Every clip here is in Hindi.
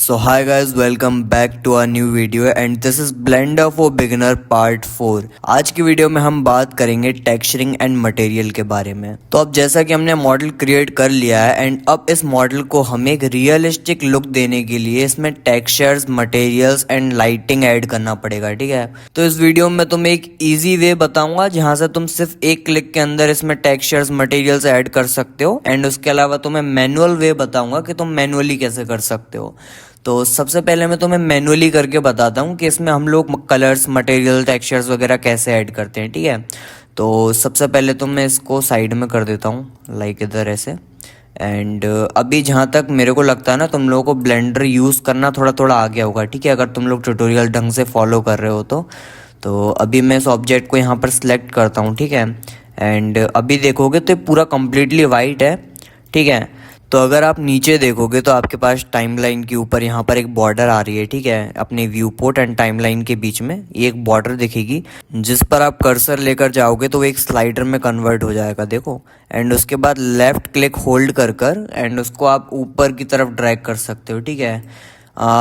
So hi guys, welcome back to our new video and this is Blender for Beginner Part 4। आज की वीडियो में हम बात करेंगे टेक्सचरिंग एंड मटेरियल के बारे में। तो अब जैसा कि हमने मॉडल क्रिएट कर लिया है एंड अब इस मॉडल को हमें एक रियलिस्टिक लुक देने के लिए इसमें textures, materials and lighting add करना पड़ेगा, ठीक है। तो इस वीडियो में तुम्हें एक ईजी वे बताऊंगा जहाँ से तुम सिर्फ एक क्लिक के अंदर इसमें टेक्सचर्स, मटेरियल्स ऐड कर सकते हो एंड उसके अलावा तुम्हें मैनुअल वे बताऊंगा कि तुम मैनुअली कैसे कर सकते हो। तो सबसे पहले मैं तुम्हें मैनुअली करके बताता हूँ कि इसमें हम लोग कलर्स, मटेरियल, टेक्सचर्स वगैरह कैसे ऐड करते हैं, ठीक है। तो सबसे पहले तो मैं इसको साइड में कर देता हूँ, लाइक इधर ऐसे। एंड अभी जहाँ तक मेरे को लगता है ना, तुम लोगों को ब्लेंडर यूज़ करना थोड़ा थोड़ा आ गया होगा, ठीक है, अगर तुम लोग ट्यूटोरियल ढंग से फॉलो कर रहे हो तो अभी मैं इस ऑब्जेक्ट को यहाँ पर सिलेक्ट करता हूँ, ठीक है। एंड अभी देखोगे तो पूरा कम्प्लीटली वाइट है, ठीक है। तो अगर आप नीचे देखोगे तो आपके पास टाइमलाइन के ऊपर यहाँ पर एक बॉर्डर आ रही है, ठीक है। अपने व्यू पोर्ट एंड टाइमलाइन के बीच में ये एक बॉर्डर दिखेगी, जिस पर आप कर्सर लेकर जाओगे तो वो एक स्लाइडर में कन्वर्ट हो जाएगा, देखो। एंड उसके बाद लेफ्ट क्लिक होल्ड कर एंड उसको आप ऊपर की तरफ ड्रैग कर सकते हो, ठीक है।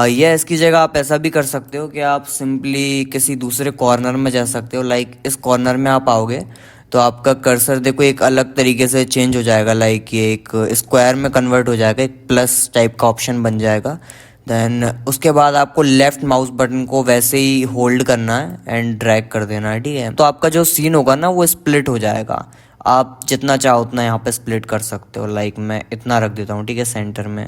या इसकी जगह आप ऐसा भी कर सकते हो कि आप सिंपली किसी दूसरे कॉर्नर में जा सकते हो। लाइक इस कॉर्नर में आप आओगे तो आपका कर्सर देखो एक अलग तरीके से चेंज हो जाएगा, लाइक ये एक स्क्वायर में कन्वर्ट हो जाएगा, एक प्लस टाइप का ऑप्शन बन जाएगा। देन उसके बाद आपको लेफ्ट माउस बटन को वैसे ही होल्ड करना है एंड ड्रैग कर देना है, ठीक है। तो आपका जो सीन होगा ना वो स्प्लिट हो जाएगा। आप जितना चाहो उतना यहाँ पे स्प्लिट कर सकते हो। लाइक मैं इतना रख देता हूँ, ठीक है, सेंटर में।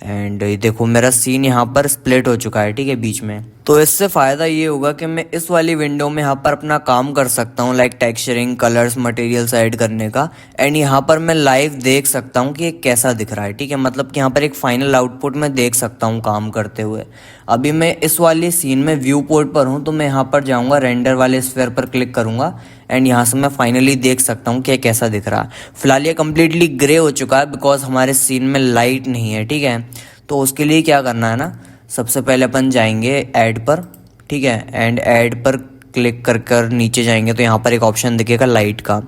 एंड देखो मेरा सीन यहाँ पर स्प्लिट हो चुका है, ठीक है, बीच में। तो इससे फ़ायदा ये होगा कि मैं इस वाली विंडो में यहाँ पर अपना काम कर सकता हूँ, like texturing, colours, materials add करने का। एंड यहाँ पर मैं लाइव देख सकता हूँ कि ये कैसा दिख रहा है, ठीक है। मतलब कि यहाँ पर एक फाइनल आउटपुट मैं देख सकता हूँ काम करते हुए। अभी मैं इस वाले सीन में व्यू पोर्ट पर हूँ तो मैं यहाँ पर जाऊँगा, रेंडर वाले स्फीयर पर क्लिक करूँगा एंड यहाँ से मैं फाइनली देख सकता हूँ कि कैसा दिख रहा है। फिलहाल ये कम्प्लीटली ग्रे हो चुका है बिकॉज हमारे सीन में लाइट नहीं है, ठीक है। तो उसके लिए क्या करना है ना, सबसे पहले अपन जाएंगे ऐड पर, ठीक है। एंड ऐड पर क्लिक कर नीचे जाएंगे तो यहाँ पर एक ऑप्शन दिखेगा लाइट का।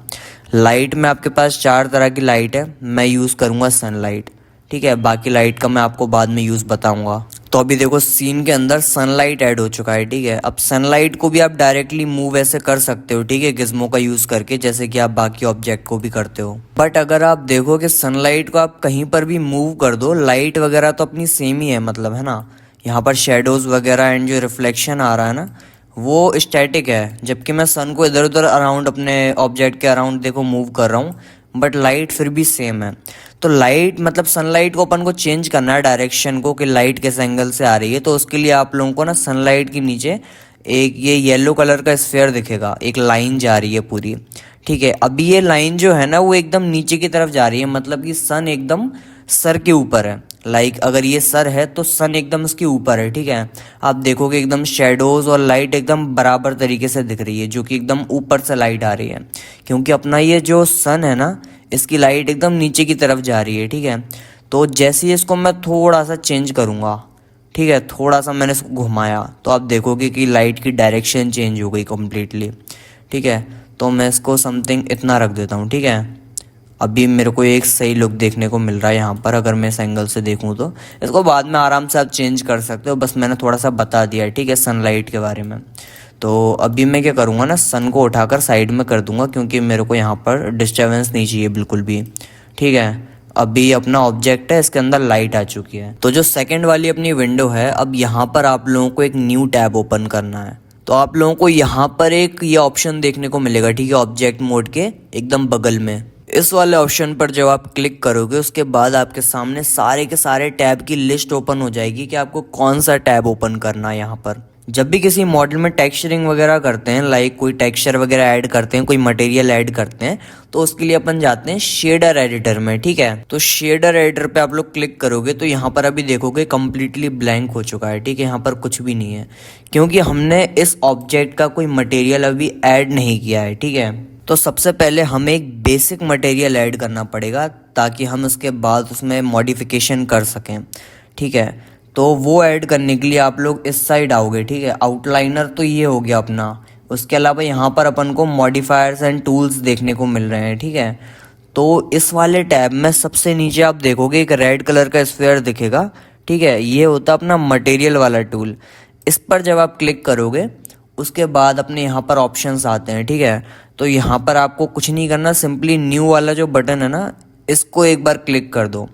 लाइट में आपके पास 4 तरह की लाइट है, मैं यूज़ करूँगा सनलाइट, ठीक है। बाकी लाइट का मैं आपको बाद में यूज़ बताऊँगा। तो अभी देखो सीन के अंदर सनलाइट ऐड हो चुका है, ठीक है। अब सनलाइट को भी आप डायरेक्टली मूव ऐसे कर सकते हो, ठीक है, गिज्मो का यूज़ करके, जैसे कि आप बाकी ऑब्जेक्ट को भी करते हो। बट अगर आप देखो कि सनलाइट को आप कहीं पर भी मूव कर दो, लाइट वगैरह तो अपनी सेम ही है, मतलब है ना। यहाँ पर शेडोज़ वगैरह एंड जो रिफ्लेक्शन आ रहा है ना वो स्टैटिक है, जबकि मैं सन को इधर उधर अराउंड अपने ऑब्जेक्ट के अराउंड देखो मूव कर रहा हूँ, बट लाइट फिर भी सेम है। तो लाइट मतलब सनलाइट को अपन को चेंज करना है डायरेक्शन को, कि लाइट किस एंगल से आ रही है। तो उसके लिए आप लोगों को ना सनलाइट के नीचे एक ये येलो कलर का स्फीयर दिखेगा, एक लाइन जा रही है पूरी, ठीक है। अभी ये लाइन जो है ना वो एकदम नीचे की तरफ जा रही है, मतलब कि सन एकदम सर के ऊपर है। लाइक अगर ये सर है तो सन एकदम इसके ऊपर है, ठीक है। आप देखोगे एकदम शेडोज और लाइट एकदम बराबर तरीके से दिख रही है, जो कि एकदम ऊपर से लाइट आ रही है, क्योंकि अपना ये जो सन है ना इसकी लाइट एकदम नीचे की तरफ जा रही है, ठीक है। तो जैसे ही इसको मैं थोड़ा सा चेंज करूँगा, ठीक है, थोड़ा सा मैंने इसको घुमाया तो आप देखोगे कि लाइट की डायरेक्शन चेंज हो गई कम्प्लीटली, ठीक है। तो मैं इसको समथिंग इतना रख देता हूँ, ठीक है। अभी मेरे को एक सही लुक देखने को मिल रहा है यहाँ पर, अगर मैं इस एंगल से देखूँ तो। इसको बाद में आराम से आप चेंज कर सकते हो, बस मैंने थोड़ा सा बता दिया है, ठीक है, सनलाइट के बारे में। तो अभी मैं क्या करूँगा ना, सन को उठाकर साइड में कर दूँगा, क्योंकि मेरे को यहाँ पर डिस्टर्बेंस नहीं चाहिए बिल्कुल भी, ठीक है। अभी अपना ऑब्जेक्ट है, इसके अंदर लाइट आ चुकी है। तो जो सेकंड वाली अपनी विंडो है, अब यहाँ पर आप लोगों को एक न्यू टैब ओपन करना है। तो आप लोगों को यहाँ पर एक ये ऑप्शन देखने को मिलेगा, ठीक है, ऑब्जेक्ट मोड के एकदम बगल में। इस वाले ऑप्शन पर जब आप क्लिक करोगे उसके बाद आपके सामने सारे के सारे टैब की लिस्ट ओपन हो जाएगी कि आपको कौन सा टैब ओपन करना है। यहाँ पर जब भी किसी मॉडल में टेक्सचरिंग वगैरह करते हैं, लाइक कोई टेक्सचर वगैरह ऐड करते हैं, कोई मटेरियल ऐड करते हैं, तो उसके लिए अपन जाते हैं शेडर एडिटर में, ठीक है। तो शेडर एडिटर पे आप लोग क्लिक करोगे तो यहाँ पर अभी देखोगे कम्प्लीटली ब्लैंक हो चुका है, ठीक है। यहाँ पर कुछ भी नहीं है, क्योंकि हमने इस ऑब्जेक्ट का कोई मटेरियल अभी ऐड नहीं किया है, ठीक है। तो सबसे पहले हमें एक बेसिक मटेरियल ऐड करना पड़ेगा ताकि हम उसके बाद उसमें मॉडिफिकेशन कर सकें, ठीक है। तो वो ऐड करने के लिए आप लोग इस साइड आओगे, ठीक है। आउटलाइनर तो ये हो गया अपना, उसके अलावा यहाँ पर अपन को मॉडिफायर्स एंड टूल्स देखने को मिल रहे हैं, ठीक है। तो इस वाले टैब में सबसे नीचे आप देखोगे एक रेड कलर का स्फीयर दिखेगा, ठीक है, ये होता है अपना मटेरियल वाला टूल। इस पर जब आप क्लिक करोगे उसके बाद अपने यहाँ पर ऑप्शंस आते हैं, ठीक है। तो यहाँ पर आपको कुछ नहीं करना, सिंपली न्यू वाला जो बटन है ना, इसको एक बार क्लिक कर दो।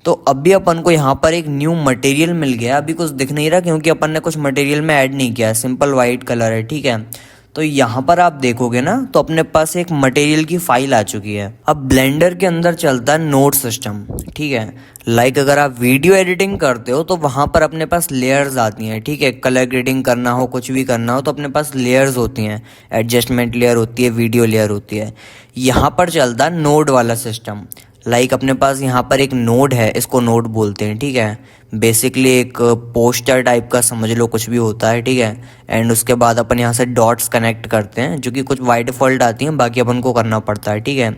तो अभी अपन को यहाँ पर एक न्यू मटेरियल मिल गया। अभी कुछ दिख नहीं रहा क्योंकि अपन ने कुछ मटेरियल में ऐड नहीं किया है, सिंपल वाइट कलर है, ठीक है। तो यहाँ पर आप देखोगे ना तो अपने पास एक मटेरियल की फाइल आ चुकी है। अब ब्लेंडर के अंदर चलता है नोड सिस्टम, ठीक है। लाइक अगर आप वीडियो एडिटिंग करते हो तो वहाँ पर अपने पास लेयर्स आती हैं, ठीक है। कलर ग्रेडिंग करना हो, कुछ भी करना हो तो अपने पास लेयर्स होती हैं, एडजस्टमेंट लेयर होती है, वीडियो लेयर होती है। यहाँ पर चलता है नोड वाला सिस्टम। लाइक अपने पास यहाँ पर एक नोड है, इसको नोड बोलते हैं, ठीक है। बेसिकली एक पोस्टर टाइप का समझ लो, कुछ भी होता है, ठीक है। एंड उसके बाद अपन यहाँ से डॉट्स कनेक्ट करते हैं, जो कि कुछ बाय डिफॉल्ट आती हैं, बाकी अपन को करना पड़ता है, ठीक है।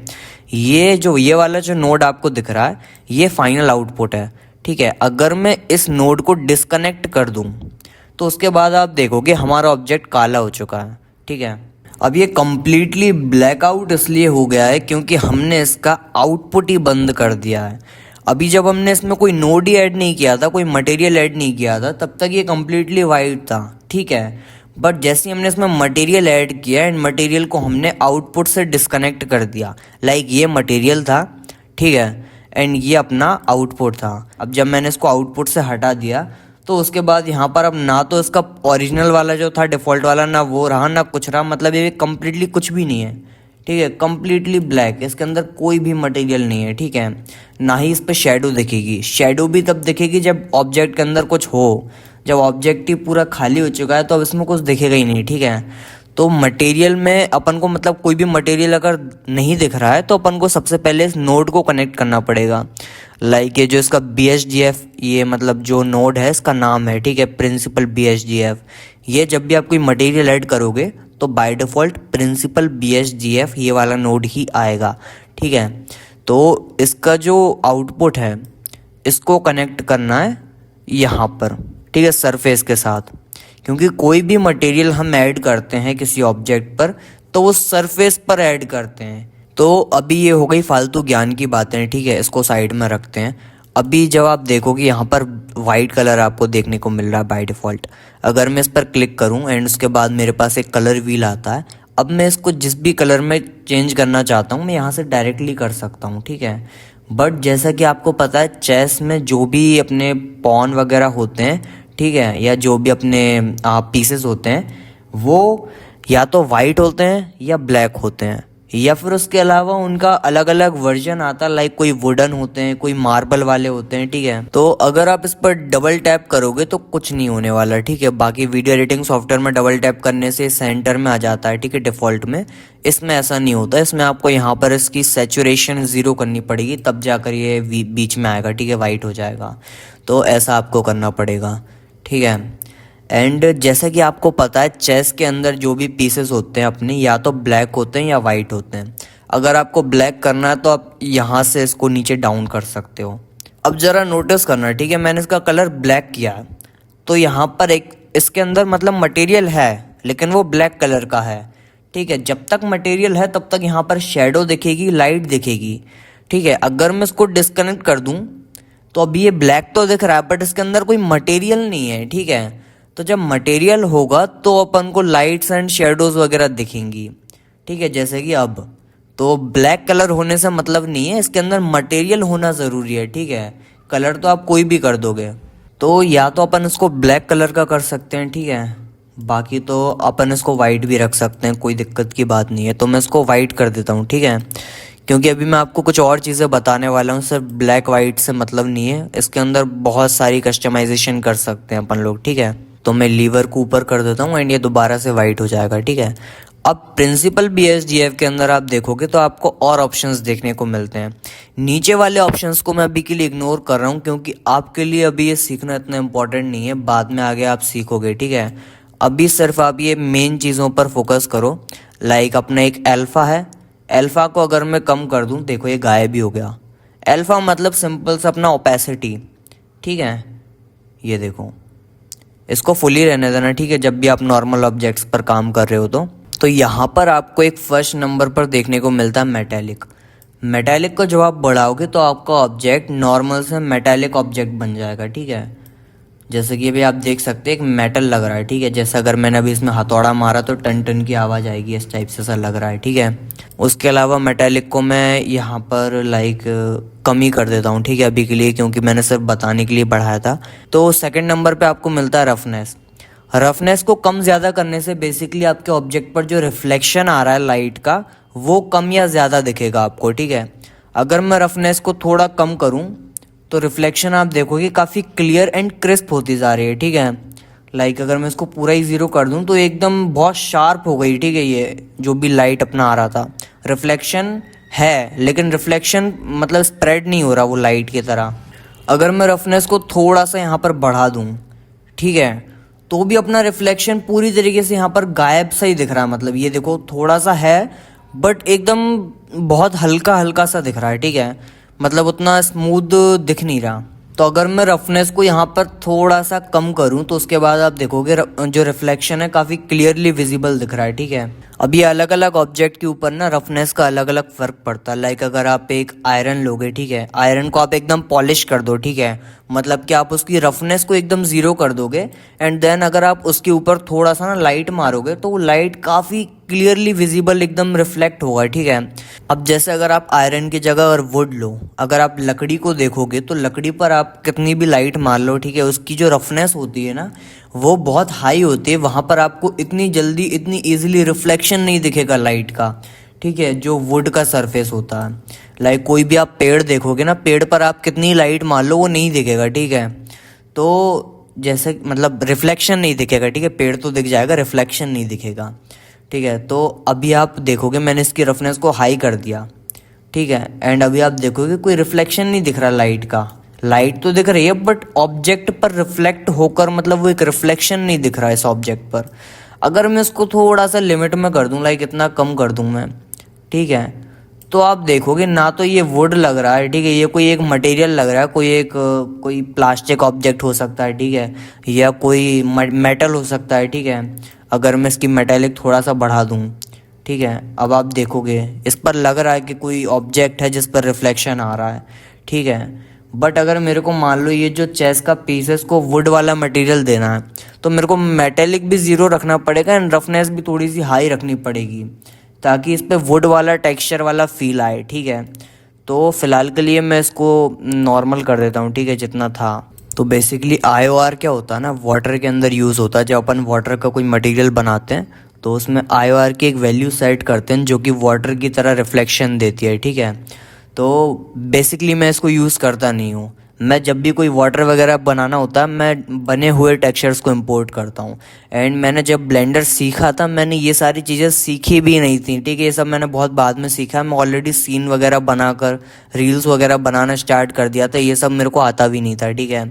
ये वाला जो नोड आपको दिख रहा है, ये फाइनल आउटपुट है, ठीक है। अगर मैं इस नोड को डिस्कनेक्ट कर दूँ तो उसके बाद आप देखोगे हमारा ऑब्जेक्ट काला हो चुका है, ठीक है। अब ये कम्प्लीटली ब्लैकआउट इसलिए हो गया है क्योंकि हमने इसका आउटपुट ही बंद कर दिया है। अभी जब हमने इसमें कोई नोड ही ऐड नहीं किया था, कोई मटेरियल ऐड नहीं किया था, तब तक ये कम्प्लीटली वाइट था, ठीक है। बट जैसे ही हमने इसमें मटेरियल ऐड किया एंड मटेरियल को हमने आउटपुट से डिस्कनेक्ट कर दिया, लाइक ये मटेरियल था, ठीक है, एंड ये अपना आउटपुट था। अब जब मैंने इसको आउटपुट से हटा दिया तो उसके बाद यहाँ पर अब ना तो इसका ओरिजिनल वाला जो था डिफ़ॉल्ट वाला, ना वो रहा ना कुछ रहा, मतलब ये कम्प्लीटली कुछ भी नहीं है, ठीक है। कम्प्लीटली ब्लैक, इसके अंदर कोई भी मटेरियल नहीं है, ठीक है। ना ही इस पर शेडो दिखेगी। शेडो भी तब दिखेगी जब ऑब्जेक्ट के अंदर कुछ हो। जब ऑब्जेक्ट ही पूरा खाली हो चुका है तो अब इसमें कुछ दिखेगा ही नहीं, ठीक है। तो मटेरियल में अपन को, मतलब कोई भी मटेरियल अगर नहीं दिख रहा है तो अपन को सबसे पहले इस नोड को कनेक्ट करना पड़ेगा। लाइक ये जो इसका BSGF, ये मतलब जो नोड है इसका नाम है, ठीक है, प्रिंसिपल BSGF। ये जब भी आप कोई मटेरियल ऐड करोगे तो बाय डिफ़ॉल्ट प्रिंसिपल BSGF ये वाला नोड ही आएगा, ठीक है। तो इसका जो आउटपुट है इसको कनेक्ट करना है यहाँ पर, ठीक है, सरफेस के साथ। क्योंकि कोई भी मटेरियल हम ऐड करते हैं किसी ऑब्जेक्ट पर तो वो सरफेस पर ऐड करते हैं। तो अभी ये हो गई फालतू ज्ञान की बातें, ठीक है, इसको साइड में रखते हैं। अभी जब आप देखोगे यहाँ पर वाइट कलर आपको देखने को मिल रहा है बाय डिफ़ॉल्ट। अगर मैं इस पर क्लिक करूँ एंड उसके बाद मेरे पास एक कलर व्हील आता है। अब मैं इसको जिस भी कलर में चेंज करना चाहता हूँ मैं यहाँ से डायरेक्टली कर सकता हूँ, ठीक है। बट जैसा कि आपको पता है चेस में जो भी अपने पॉन वगैरह होते हैं, ठीक है, या जो भी अपने पीसेस होते हैं वो या तो वाइट होते हैं या ब्लैक होते हैं, या फिर उसके अलावा उनका अलग अलग वर्जन आता है। लाइक कोई वुडन होते हैं, कोई मार्बल वाले होते हैं, ठीक है। तो अगर आप इस पर डबल टैप करोगे तो कुछ नहीं होने वाला, ठीक है। बाकी वीडियो एडिटिंग सॉफ्टवेयर में डबल टैप करने से सेंटर में आ जाता है, ठीक है, डिफ़ॉल्ट में। इसमें ऐसा नहीं होता, इसमें आपको यहाँ पर इसकी सैचुरेशन 0 करनी पड़ेगी, तब जाकर ये बीच में आएगा, ठीक है, वाइट हो जाएगा। तो ऐसा आपको करना पड़ेगा, ठीक है। एंड जैसा कि आपको पता है चेस के अंदर जो भी पीसेस होते हैं अपने, या तो ब्लैक होते हैं या वाइट होते हैं। अगर आपको ब्लैक करना है तो आप यहाँ से इसको नीचे डाउन कर सकते हो। अब ज़रा नोटिस करना, ठीक है, मैंने इसका कलर ब्लैक किया है तो यहाँ पर एक इसके अंदर मतलब मटेरियल है लेकिन वो ब्लैक कलर का है, ठीक है। जब तक मटेरियल है तब तक यहाँ पर शेडो दिखेगी, लाइट दिखेगी, ठीक है। अगर मैं इसको डिस्कनेक्ट कर दूँ तो अभी ये ब्लैक तो दिख रहा है बट इसके अंदर कोई मटेरियल नहीं है, ठीक है। तो जब मटेरियल होगा तो अपन को लाइट्स एंड शेडोज़ वगैरह दिखेंगी, ठीक है, जैसे कि अब। तो ब्लैक कलर होने से मतलब नहीं है, इसके अंदर मटेरियल होना ज़रूरी है, ठीक है। कलर तो आप कोई भी कर दोगे। तो या तो अपन इसको ब्लैक कलर का कर सकते हैं, ठीक है, बाकी तो अपन इसको वाइट भी रख सकते हैं, कोई दिक्कत की बात नहीं है। तो मैं इसको वाइट कर देता हूँ, ठीक है, क्योंकि अभी मैं आपको कुछ और चीज़ें बताने वाला हूँ, सिर्फ ब्लैक वाइट से मतलब नहीं है। इसके अंदर बहुत सारी कस्टमाइजेशन कर सकते हैं अपन लोग, ठीक है। तो मैं लीवर को ऊपर कर देता हूँ एंड ये दोबारा से वाइट हो जाएगा, ठीक है। अब प्रिंसिपल BSGF के अंदर आप देखोगे तो आपको और ऑप्शंस देखने को मिलते हैं। नीचे वाले ऑप्शंस को मैं अभी के लिए इग्नोर कर रहा हूँ क्योंकि आपके लिए अभी ये सीखना इतना इम्पोर्टेंट नहीं है, बाद में आगे आप सीखोगे, ठीक है। अभी सिर्फ आप ये मेन चीज़ों पर फोकस करो। लाइक अपना एक अल्फ़ा है, अल्फ़ा को अगर मैं कम कर दूँ, देखो ये गायब भी हो गया। अल्फ़ा मतलब सिंपल सा अपना ओपेसिटी, ठीक है, ये देखो, इसको फुली रहने देना, ठीक है, जब भी आप नॉर्मल ऑब्जेक्ट्स पर काम कर रहे हो तो यहाँ पर आपको एक फर्स्ट नंबर पर देखने को मिलता है मेटेलिक। मेटालिक को जब आप बढ़ाओगे तो आपका ऑब्जेक्ट नॉर्मल से मेटालिक ऑब्जेक्ट बन जाएगा, ठीक है। जैसे कि अभी आप देख सकते हैं एक मेटल लग रहा है, ठीक है। जैसे अगर मैंने अभी इसमें हथौड़ा मारा तो टन टन की आवाज़ आएगी, इस टाइप से सा लग रहा है, ठीक है। उसके अलावा मेटालिक को मैं यहाँ पर लाइक कमी कर देता हूँ, ठीक है, अभी के लिए, क्योंकि मैंने सिर्फ बताने के लिए बढ़ाया था। तो सेकंड नंबर पे आपको मिलता है रफनेस। रफनेस को कम ज़्यादा करने से बेसिकली आपके ऑब्जेक्ट पर जो रिफ्लेक्शन आ रहा है लाइट का वो कम या ज़्यादा दिखेगा आपको, ठीक है। अगर मैं रफनेस को थोड़ा कम करूँ तो रिफ्लेक्शन आप देखोगे काफ़ी क्लियर एंड क्रिस्प होती जा रही है, ठीक है। लाइक अगर मैं इसको पूरा ही ज़ीरो कर दूं तो एकदम बहुत शार्प हो गई, ठीक है। ये जो भी लाइट अपना आ रहा था, रिफ्लेक्शन है लेकिन रिफ्लेक्शन मतलब स्प्रेड नहीं हो रहा वो लाइट की तरह। अगर मैं रफनेस को थोड़ा सा यहाँ पर बढ़ा दूँ, ठीक है, तो भी अपना रिफ्लेक्शन पूरी तरीके से यहाँ पर गायब सा ही दिख रहा है। मतलब ये देखो थोड़ा सा है बट एकदम बहुत हल्का हल्का सा दिख रहा है, ठीक है। मतलब उतना स्मूथ दिख नहीं रहा। तो अगर मैं रफनेस को यहाँ पर थोड़ा सा कम करूँ तो उसके बाद आप देखोगे जो रिफ्लेक्शन है काफ़ी क्लियरली विजिबल दिख रहा है, ठीक है। अब ये अलग अलग ऑब्जेक्ट के ऊपर ना रफनेस का अलग अलग फ़र्क पड़ता है। लाइक अगर आप एक आयरन लोगे, ठीक है, आयरन को आप एकदम पॉलिश कर दो, ठीक है, मतलब कि आप उसकी रफनेस को एकदम ज़ीरो कर दोगे एंड देन अगर आप उसके ऊपर थोड़ा सा ना लाइट मारोगे तो वो लाइट काफ़ी क्लियरली विजिबल एकदम रिफ्लेक्ट होगा, ठीक है। अब जैसे अगर आप आयरन की जगह अगर वुड लो, अगर आप लकड़ी को देखोगे तो लकड़ी पर आप कितनी भी लाइट मार लो, ठीक है, उसकी जो रफनेस होती है ना वो बहुत हाई होती है। वहाँ पर आपको इतनी जल्दी इतनी इजीली रिफ्लेक्शन नहीं दिखेगा लाइट का, ठीक है, जो वुड का सरफेस होता है। लाइक कोई भी आप पेड़ देखोगे ना, पेड़ पर आप कितनी लाइट मार लो वो नहीं दिखेगा, ठीक है। तो जैसे मतलब रिफ्लेक्शन नहीं दिखेगा, ठीक है, पेड़ तो दिख जाएगा, रिफ्लेक्शन नहीं दिखेगा, ठीक है। तो अभी आप देखोगे मैंने इसकी रफनेस को हाई कर दिया, ठीक है, एंड अभी आप देखोगे कोई रिफ्लेक्शन नहीं दिख रहा लाइट का। लाइट तो दिख रही है बट ऑब्जेक्ट पर रिफ्लेक्ट होकर मतलब वो एक रिफ्लेक्शन नहीं दिख रहा है इस ऑब्जेक्ट पर। अगर मैं इसको थोड़ा सा लिमिट में कर दूं, लाइक इतना कम कर दूं मैं, ठीक है, तो आप देखोगे ना तो ये वुड लग रहा है, ठीक है, ये कोई एक मटेरियल लग रहा है, कोई प्लास्टिक ऑब्जेक्ट हो सकता है, ठीक है, या कोई मेटल हो सकता है, ठीक है। अगर मैं इसकी मेटेलिक थोड़ा सा बढ़ा दूं, ठीक है, अब आप देखोगे इस पर लग रहा है कि कोई ऑब्जेक्ट है जिस पर रिफ्लेक्शन आ रहा है, ठीक है। बट अगर मेरे को मान लो ये जो चेस का पीस है इसको वुड वाला मटेरियल देना है तो मेरे को मेटेलिक भी ज़ीरो रखना पड़ेगा एंड रफनेस भी थोड़ी सी हाई रखनी पड़ेगी ताकि इस पे वुड वाला टेक्सचर वाला फील आए, ठीक है। तो फिलहाल के लिए मैं इसको नॉर्मल कर देता हूँ, ठीक है, जितना था। तो बेसिकली IOR क्या होता है ना, वाटर के अंदर यूज़ होता है। जब अपन वाटर का कोई मटेरियल बनाते हैं तो उसमें IOR की एक वैल्यू सेट करते हैं जो कि वाटर की तरह रिफ्लेक्शन देती है, ठीक है। तो बेसिकली मैं इसको यूज़ करता नहीं हूँ। मैं जब भी कोई वाटर वगैरह बनाना होता है मैं बने हुए टेक्सचर्स को इंपोर्ट करता हूँ। एंड मैंने जब ब्लेंडर सीखा था मैंने ये सारी चीज़ें सीखी भी नहीं थी, ठीक है, ये सब मैंने बहुत बाद में सीखा। मैं ऑलरेडी सीन वगैरह बनाकर रील्स वगैरह बनाना स्टार्ट कर दिया था, ये सब मेरे को आता भी नहीं था, ठीक है।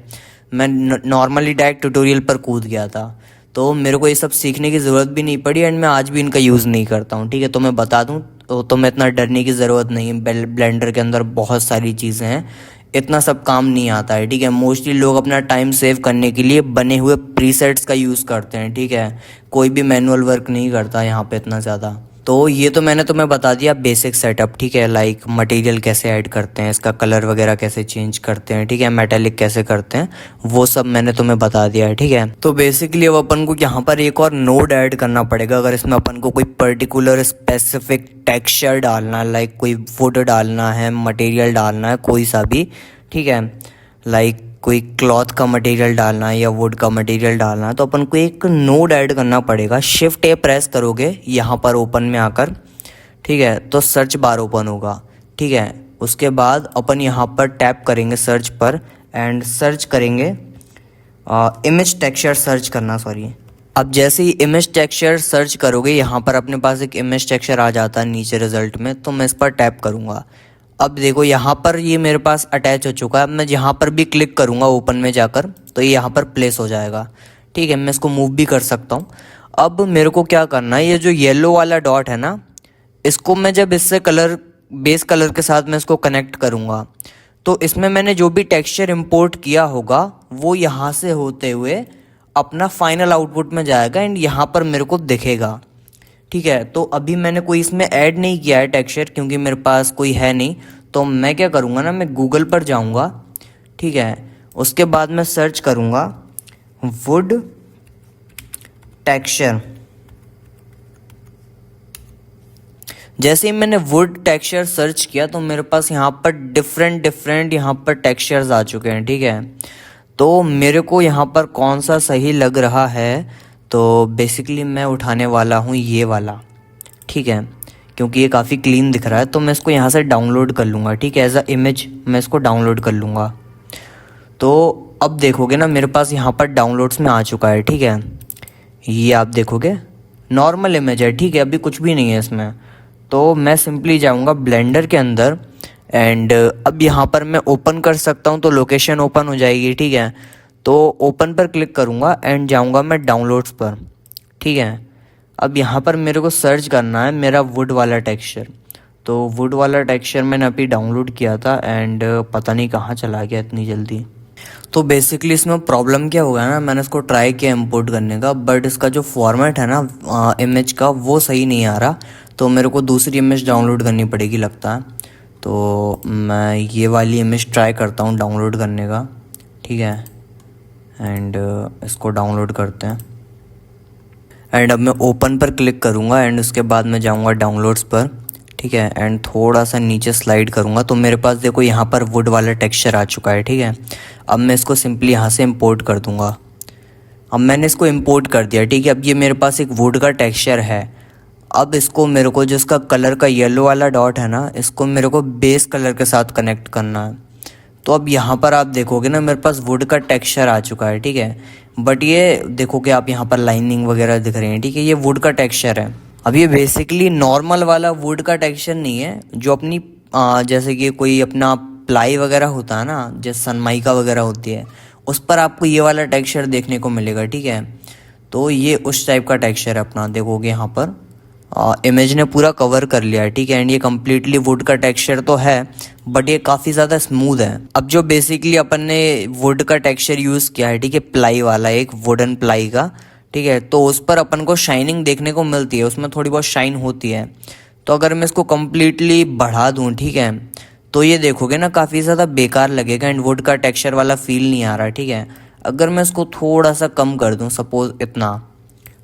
मैं नॉर्मली डायरेक्ट ट्यूटोरियल पर कूद गया था, तो मेरे को ये सब सीखने की ज़रूरत भी नहीं पड़ी एंड मैं आज भी इनका यूज़ नहीं करता हूँ, ठीक है। तो मैं बता दूँ तो मैं इतना डरने की ज़रूरत नहीं है। ब्लेंडर के अंदर बहुत सारी चीज़ें हैं, इतना सब काम नहीं आता है, ठीक है। मोस्टली लोग अपना टाइम सेव करने के लिए बने हुए प्रीसेट्स का यूज़ करते हैं, ठीक है, कोई भी मैनुअल वर्क नहीं करता यहाँ पे इतना ज़्यादा। तो ये तो मैंने तुम्हें बता दिया बेसिक सेटअप, ठीक है, लाइक मटेरियल कैसे ऐड करते हैं, इसका कलर वगैरह कैसे चेंज करते हैं, ठीक है, मेटेलिक कैसे करते हैं, वो सब मैंने तुम्हें बता दिया है, ठीक है। तो बेसिकली अब अपन को यहाँ पर एक और नोड ऐड करना पड़ेगा अगर इसमें अपन को कोई पर्टिकुलर स्पेसिफिक टेक्सचर डालना है, लाइक कोई वुड डालना है, मटेरियल डालना है कोई सा भी, ठीक है, लाइक कोई क्लॉथ का मटेरियल डालना है या वुड का मटेरियल डालना है तो अपन को एक नोड ऐड करना पड़ेगा। शिफ्ट ए प्रेस करोगे यहाँ पर ओपन में आकर, ठीक है, तो सर्च बार ओपन होगा, ठीक है। उसके बाद अपन यहाँ पर टैप करेंगे सर्च पर एंड सर्च करेंगे इमेज टेक्सचर सर्च करना, सॉरी। अब जैसे ही इमेज टेक्सचर सर्च करोगे यहाँ पर अपने पास एक इमेज टेक्सचर आ जाता है नीचे रिजल्ट में, तो मैं इस पर टैप करूँगा। अब देखो यहाँ पर ये मेरे पास अटैच हो चुका है। मैं जहाँ पर भी क्लिक करूँगा ओपन में जाकर तो ये यहाँ पर प्लेस हो जाएगा, ठीक है। मैं इसको मूव भी कर सकता हूँ। अब मेरे को क्या करना है, ये जो येलो वाला डॉट है ना, इसको मैं जब इससे कलर बेस कलर के साथ मैं इसको कनेक्ट करूँगा तो इसमें मैंने जो भी टेक्सचर इंपोर्ट किया होगा वो यहाँ से होते हुए अपना फाइनल आउटपुट में जाएगा एंड यहाँ पर मेरे को दिखेगा, ठीक है। तो अभी मैंने कोई इसमें ऐड नहीं किया है टेक्सचर, क्योंकि मेरे पास कोई है नहीं। तो मैं क्या करूँगा ना, मैं गूगल पर जाऊँगा, ठीक है। उसके बाद मैं सर्च करूँगा वुड टेक्सचर। जैसे ही मैंने वुड टेक्सचर सर्च किया तो मेरे पास यहाँ पर डिफरेंट यहाँ पर टेक्सचर्स आ चुके हैं, ठीक है। तो मेरे को यहाँ पर कौन सा सही लग रहा है, तो बेसिकली मैं उठाने वाला हूँ ये वाला, ठीक है, क्योंकि ये काफ़ी क्लीन दिख रहा है। तो मैं इसको यहाँ से डाउनलोड कर लूँगा, ठीक है, एज अ इमेज मैं इसको डाउनलोड कर लूँगा। तो अब देखोगे ना मेरे पास यहाँ पर डाउनलोड्स में आ चुका है, ठीक है। ये आप देखोगे नॉर्मल इमेज है, ठीक है, अभी कुछ भी नहीं है इसमें। तो मैं सिंपली जाऊँगा ब्लेंडर के अंदर एंड अब यहाँ पर मैं ओपन कर सकता हूँ, तो लोकेशन ओपन हो जाएगी, ठीक है। तो ओपन पर क्लिक करूँगा एंड जाऊँगा मैं डाउनलोड्स पर, ठीक है। अब यहाँ पर मेरे को सर्च करना है मेरा वुड वाला टेक्सचर। तो वुड वाला टेक्सचर मैंने अभी डाउनलोड किया था एंड पता नहीं कहाँ चला गया इतनी जल्दी। तो बेसिकली इसमें प्रॉब्लम क्या होगा ना, मैंने इसको ट्राई किया इंपोर्ट करने का, बट इसका जो फॉर्मेट है ना इमेज का वो सही नहीं आ रहा। तो मेरे को दूसरी इमेज डाउनलोड करनी पड़ेगी लगता है। तो मैं ये वाली इमेज ट्राई करता हूँ डाउनलोड करने का, ठीक है। एंड इसको डाउनलोड करते हैं एंड अब मैं ओपन पर क्लिक करूँगा एंड उसके बाद मैं जाऊँगा डाउनलोड्स पर, ठीक है। एंड थोड़ा सा नीचे स्लाइड करूँगा तो मेरे पास देखो यहाँ पर वुड वाला टेक्सचर आ चुका है, ठीक है। अब मैं इसको सिंपली यहाँ से इंपोर्ट कर दूँगा। अब मैंने इसको इंपोर्ट कर दिया, ठीक है। अब ये मेरे पास एक वुड का टेक्सचर है। अब इसको मेरे को जो इसका कलर का येलो वाला डॉट है ना, इसको मेरे को बेस कलर के साथ कनेक्ट करना है। तो अब यहाँ पर आप देखोगे ना मेरे पास वुड का टेक्सचर आ चुका है, ठीक है। बट ये देखोगे आप यहाँ पर लाइनिंग वगैरह दिख रही है, ठीक है, ये वुड का टेक्सचर है। अब ये बेसिकली नॉर्मल वाला वुड का टेक्सचर नहीं है, जो अपनी जैसे कि कोई अपना प्लाई वगैरह होता है ना, जैसे सनमाइका वगैरह होती है, उस पर आपको ये वाला टेक्सचर देखने को मिलेगा, ठीक है। तो ये उस टाइप का टेक्सचर है अपना, देखोगे यहाँ पर इमेज ने पूरा कवर कर लिया है, ठीक है। एंड ये कम्प्लीटली वुड का टेक्सचर तो है बट ये काफ़ी ज़्यादा स्मूथ है। अब जो बेसिकली अपन ने वुड का टेक्सचर यूज़ किया है, ठीक है, प्लाई वाला, एक वुडन प्लाई का, ठीक है, तो उस पर अपन को शाइनिंग देखने को मिलती है, उसमें थोड़ी बहुत शाइन होती है। तो अगर मैं इसको कम्प्लीटली बढ़ा दूँ, ठीक है, तो ये देखोगे ना काफ़ी ज़्यादा बेकार लगेगा एंड वुड का टेक्सचर वाला फील नहीं आ रहा, ठीक है। अगर मैं इसको थोड़ा सा कम कर दूँ, सपोज इतना,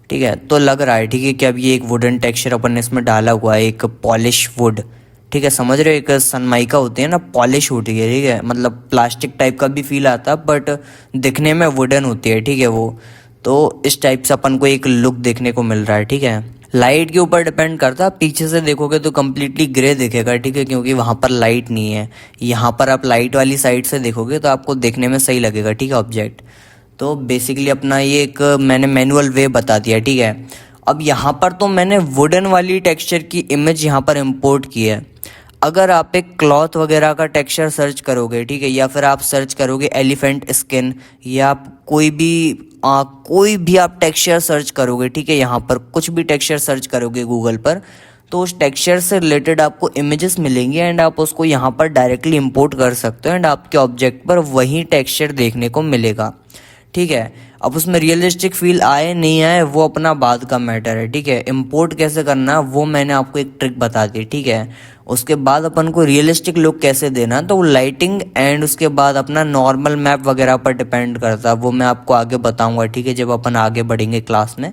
ठीक है, तो लग रहा है, ठीक है, कि अब ये एक वुडन टेक्सचर अपन ने इसमें डाला हुआ है, एक पॉलिश वुड, ठीक है, समझ रहे हो, एक सनमाइका होती है ना, पॉलिश होती है, ठीक है, मतलब प्लास्टिक टाइप का भी फील आता है बट दिखने में वुडन होती है, ठीक है वो। तो इस टाइप से अपन को एक लुक देखने को मिल रहा है, ठीक है। लाइट के ऊपर डिपेंड करता है, पीछे से देखोगे तो कम्प्लीटली ग्रे दिखेगा, ठीक है, क्योंकि वहाँ पर लाइट नहीं है। यहाँ पर आप लाइट वाली साइड से देखोगे तो आपको देखने में सही लगेगा, ठीक है, ऑब्जेक्ट। तो बेसिकली अपना ये एक मैंने मैनुअल वे बता दिया, ठीक है। अब यहाँ पर तो मैंने वुडन वाली टेक्सचर की इमेज यहाँ पर इंपोर्ट की है। अगर आप एक क्लॉथ वगैरह का टेक्सचर सर्च करोगे, ठीक है, या फिर आप सर्च करोगे एलिफेंट स्किन, या आप कोई भी आप टेक्सचर सर्च करोगे, ठीक है, यहाँ पर कुछ भी टेक्सचर सर्च करोगे गूगल पर, तो उस टेक्सचर से रिलेटेड आपको इमेजेस मिलेंगी एंड आप उसको यहाँ पर डायरेक्टली इंपोर्ट कर सकते हो एंड आपके ऑब्जेक्ट पर वही टेक्सचर देखने को मिलेगा, ठीक है। अब उसमें रियलिस्टिक फील आए नहीं आए वो अपना बाद का मैटर है, ठीक है। इंपोर्ट कैसे करना वो मैंने आपको एक ट्रिक बता दी, ठीक है। उसके बाद अपन को रियलिस्टिक लुक कैसे देना, तो वो लाइटिंग एंड उसके बाद अपना नॉर्मल मैप वगैरह पर डिपेंड करता है, वो मैं आपको आगे बताऊंगा, ठीक है। जब अपन आगे बढ़ेंगे क्लास में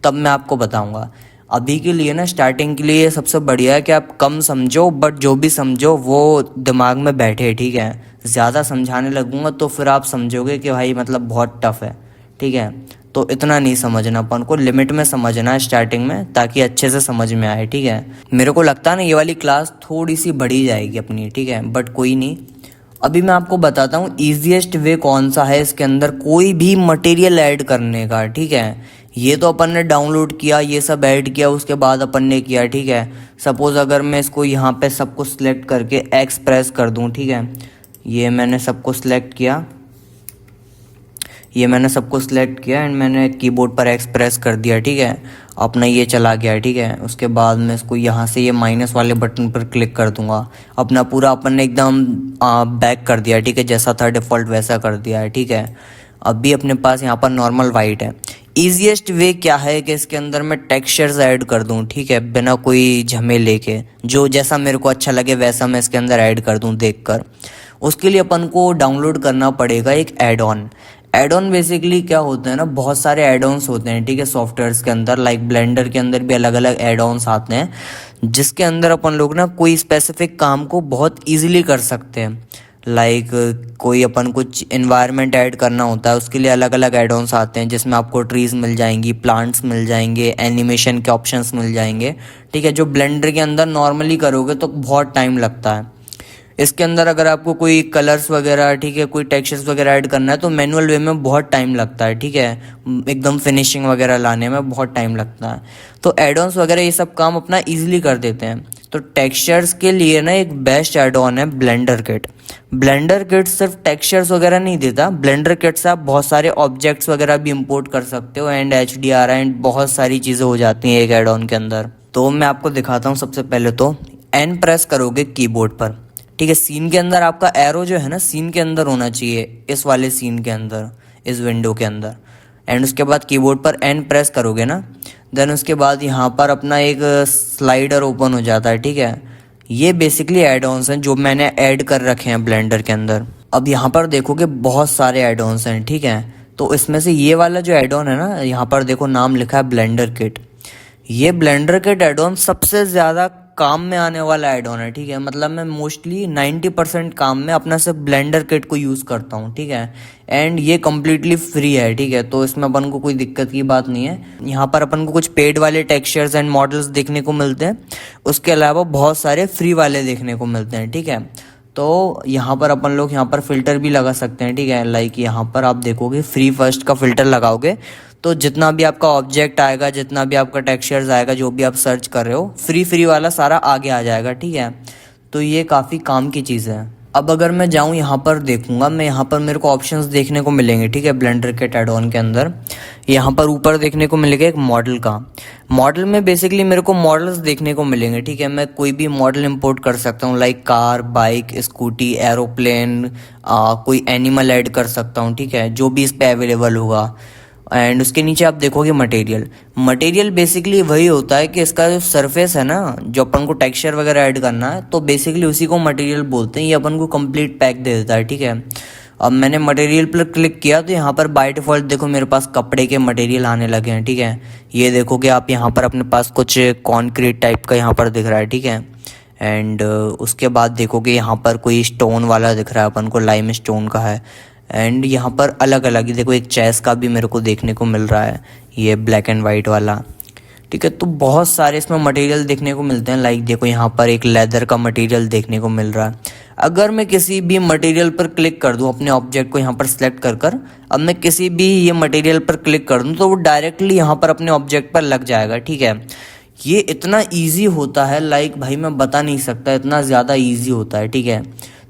तब मैं आपको बताऊंगा। अभी के लिए ना स्टार्टिंग के लिए सबसे बढ़िया है कि आप कम समझो बट जो भी समझो वो दिमाग में बैठे, ठीक है। ज़्यादा समझाने लगूंगा तो फिर आप समझोगे कि भाई मतलब बहुत टफ है, ठीक है। तो इतना नहीं समझना, अपन को लिमिट में समझना है स्टार्टिंग में, ताकि अच्छे से समझ में आए, ठीक है। मेरे को लगता है ना ये वाली क्लास थोड़ी सी बढ़ी जाएगी अपनी, ठीक है, बट कोई नहीं। अभी मैं आपको बताता हूँ ईजिएस्ट वे कौन सा है इसके अंदर कोई भी मटेरियल ऐड करने का, ठीक है। ये तो अपन ने डाउनलोड किया, ये सब ऐड किया, उसके बाद अपन ने किया, ठीक है। सपोज अगर मैं इसको यहाँ पे सबको सिलेक्ट करके एक्स प्रेस कर दूँ, ठीक है, ये मैंने सबको सिलेक्ट किया, एंड मैंने कीबोर्ड पर एक्स प्रेस कर दिया, ठीक है, अपना ये चला गया, ठीक है। उसके बाद मैं इसको यहाँ से ये माइनस वाले बटन पर क्लिक कर दूंगा, अपना पूरा अपन ने एकदम बैक कर दिया, ठीक है, जैसा था डिफ़ॉल्ट वैसा कर दिया है, ठीक है। अभी अपने पास यहाँ पर नॉर्मल वाइट है। ईजीएस्ट वे क्या है कि इसके अंदर मैं टेक्सचर्स ऐड कर दूं, ठीक है, बिना कोई झमेले के, जो जैसा मेरे को अच्छा लगे वैसा मैं इसके अंदर ऐड कर दूं देखकर। उसके लिए अपन को डाउनलोड करना पड़ेगा एक add on. Add on basically क्या होते हैं ना, बहुत सारे ऐड ऑन्स होते हैं, ठीक है, सॉफ्टवेयर्स के अंदर, लाइक ब्लेंडर के अंदर भी अलग अलग ऐड ऑन्स आते हैं, जिसके अंदर अपन लोग ना कोई स्पेसिफिक काम को बहुत ईजिली कर सकते हैं। लाइक कोई अपन कुछ इन्वायरमेंट ऐड करना होता है, उसके लिए अलग अलग ऐड ऑन्स आते हैं, जिसमें आपको ट्रीज मिल जाएंगी, प्लांट्स मिल जाएंगे, एनिमेशन के ऑप्शंस मिल जाएंगे, ठीक है, जो ब्लेंडर के अंदर नॉर्मली करोगे तो बहुत टाइम लगता है। इसके अंदर अगर आपको कोई कलर्स वगैरह, ठीक है, कोई टेक्सचर्स वगैरह ऐड करना है तो मैनुअल वे में बहुत टाइम लगता है, ठीक है, एकदम फिनिशिंग वगैरह लाने में बहुत टाइम लगता है। तो एड ऑन्स वगैरह ये सब काम अपना ईजिली कर देते हैं। तो टेक्सचर्स के लिए ना एक बेस्ट एड ऑन है ब्लेंडर किट। ब्लेंडर किट सिर्फ टेक्सचर्स वगैरह नहीं देता, ब्लेंडर किट से आप बहुत सारे ऑब्जेक्ट्स वगैरह भी इंपोर्ट कर सकते हो, एंड HDR एंड बहुत सारी चीज़ें हो जाती हैं एक एड ऑन के अंदर। तो मैं आपको दिखाता हूँ। सबसे पहले तो N प्रेस करोगे कीबोर्ड पर, ठीक है, सीन के अंदर आपका एरो जो है ना सीन के अंदर होना चाहिए, इस वाले सीन के अंदर, इस विंडो के अंदर। एंड उसके बाद कीबोर्ड पर N प्रेस करोगे ना, देन उसके बाद यहाँ पर अपना एक स्लाइडर ओपन हो जाता है, ठीक है। ये बेसिकली एड ऑन्स हैं जो मैंने ऐड कर रखे हैं ब्लेंडर के अंदर। अब यहाँ पर देखोगे बहुत सारे एड ऑन्स हैं, ठीक है। तो इसमें से ये वाला जो एड ऑन है ना, यहाँ पर देखो नाम लिखा है ब्लेंडर किट। ये ब्लेंडर किट एड ऑन सबसे ज़्यादा काम में आने वाला एड ऑन है, ठीक है। मतलब मैं मोस्टली 90% काम में अपना सिर्फ ब्लेंडर किट को यूज़ करता हूँ, ठीक है। एंड ये कम्प्लीटली फ्री है, ठीक है, तो इसमें अपन को कोई दिक्कत की बात नहीं है। यहाँ पर अपन को कुछ पेड वाले टेक्सचर्स एंड मॉडल्स देखने को मिलते हैं, उसके अलावा बहुत सारे फ्री वाले देखने को मिलते हैं, ठीक है। तो यहाँ पर अपन लोग यहाँ पर फिल्टर भी लगा सकते हैं, ठीक है। लाइक यहाँ पर आप देखोगे फ्री फर्स्ट का फिल्टर लगाओगे तो जितना भी आपका ऑब्जेक्ट आएगा, जितना भी आपका टेक्सचर्स आएगा, जो भी आप सर्च कर रहे हो, फ्री वाला सारा आगे आ जाएगा, ठीक है। तो ये काफ़ी काम की चीज़ है। अब अगर मैं जाऊँ यहाँ पर देखूंगा, मैं यहाँ पर मेरे को ऑप्शंस देखने को मिलेंगे, ठीक है, ब्लेंडर किट ऐड ऑन के अंदर। यहाँ पर ऊपर देखने को मिलेगा एक मॉडल का। मॉडल में बेसिकली मेरे को मॉडल्स देखने को मिलेंगे, ठीक है। मैं कोई भी मॉडल इंपोर्ट कर सकता हूँ, like car, bike, scooty, aeroplane, कोई एनिमल ऐड कर सकता हूँ, ठीक है, जो भी इस पर अवेलेबल होगा। एंड उसके नीचे आप देखोगे मटेरियल बेसिकली वही होता है कि इसका जो सरफेस है ना, जो अपन को टेक्सचर वगैरह ऐड करना है, तो बेसिकली उसी को मटेरियल बोलते हैं। ये अपन को कंप्लीट पैक दे देता है, ठीक है। अब मैंने मटेरियल पर क्लिक किया तो यहाँ पर बाय डिफ़ॉल्ट देखो मेरे पास कपड़े के मटेरियल आने लगे हैं, ठीक है। ये देखोगे आप यहाँ पर अपने पास कुछ कॉन्क्रीट टाइप का यहाँ पर दिख रहा है, ठीक है। एंड उसके बाद देखोगे यहाँ पर कोई स्टोन वाला दिख रहा है अपन को, लाइम स्टोन का है। एंड यहाँ पर अलग अलग देखो एक चेस का भी मेरे को देखने को मिल रहा है, ये ब्लैक एंड वाइट वाला, ठीक है। तो बहुत सारे इसमें मटेरियल देखने को मिलते हैं। लाइक देखो यहाँ पर एक लेदर का मटेरियल देखने को मिल रहा है। अगर मैं किसी भी मटेरियल पर क्लिक कर दूँ, अपने ऑब्जेक्ट को यहाँ पर सेलेक्ट कर अब मैं किसी भी ये मटेरियल पर क्लिक कर दूँ तो वो डायरेक्टली यहाँ पर अपने ऑब्जेक्ट पर लग जाएगा, ठीक है। ये इतना ईजी होता है, लाइक भाई मैं बता नहीं सकता, इतना ज़्यादा ईजी होता है, ठीक है।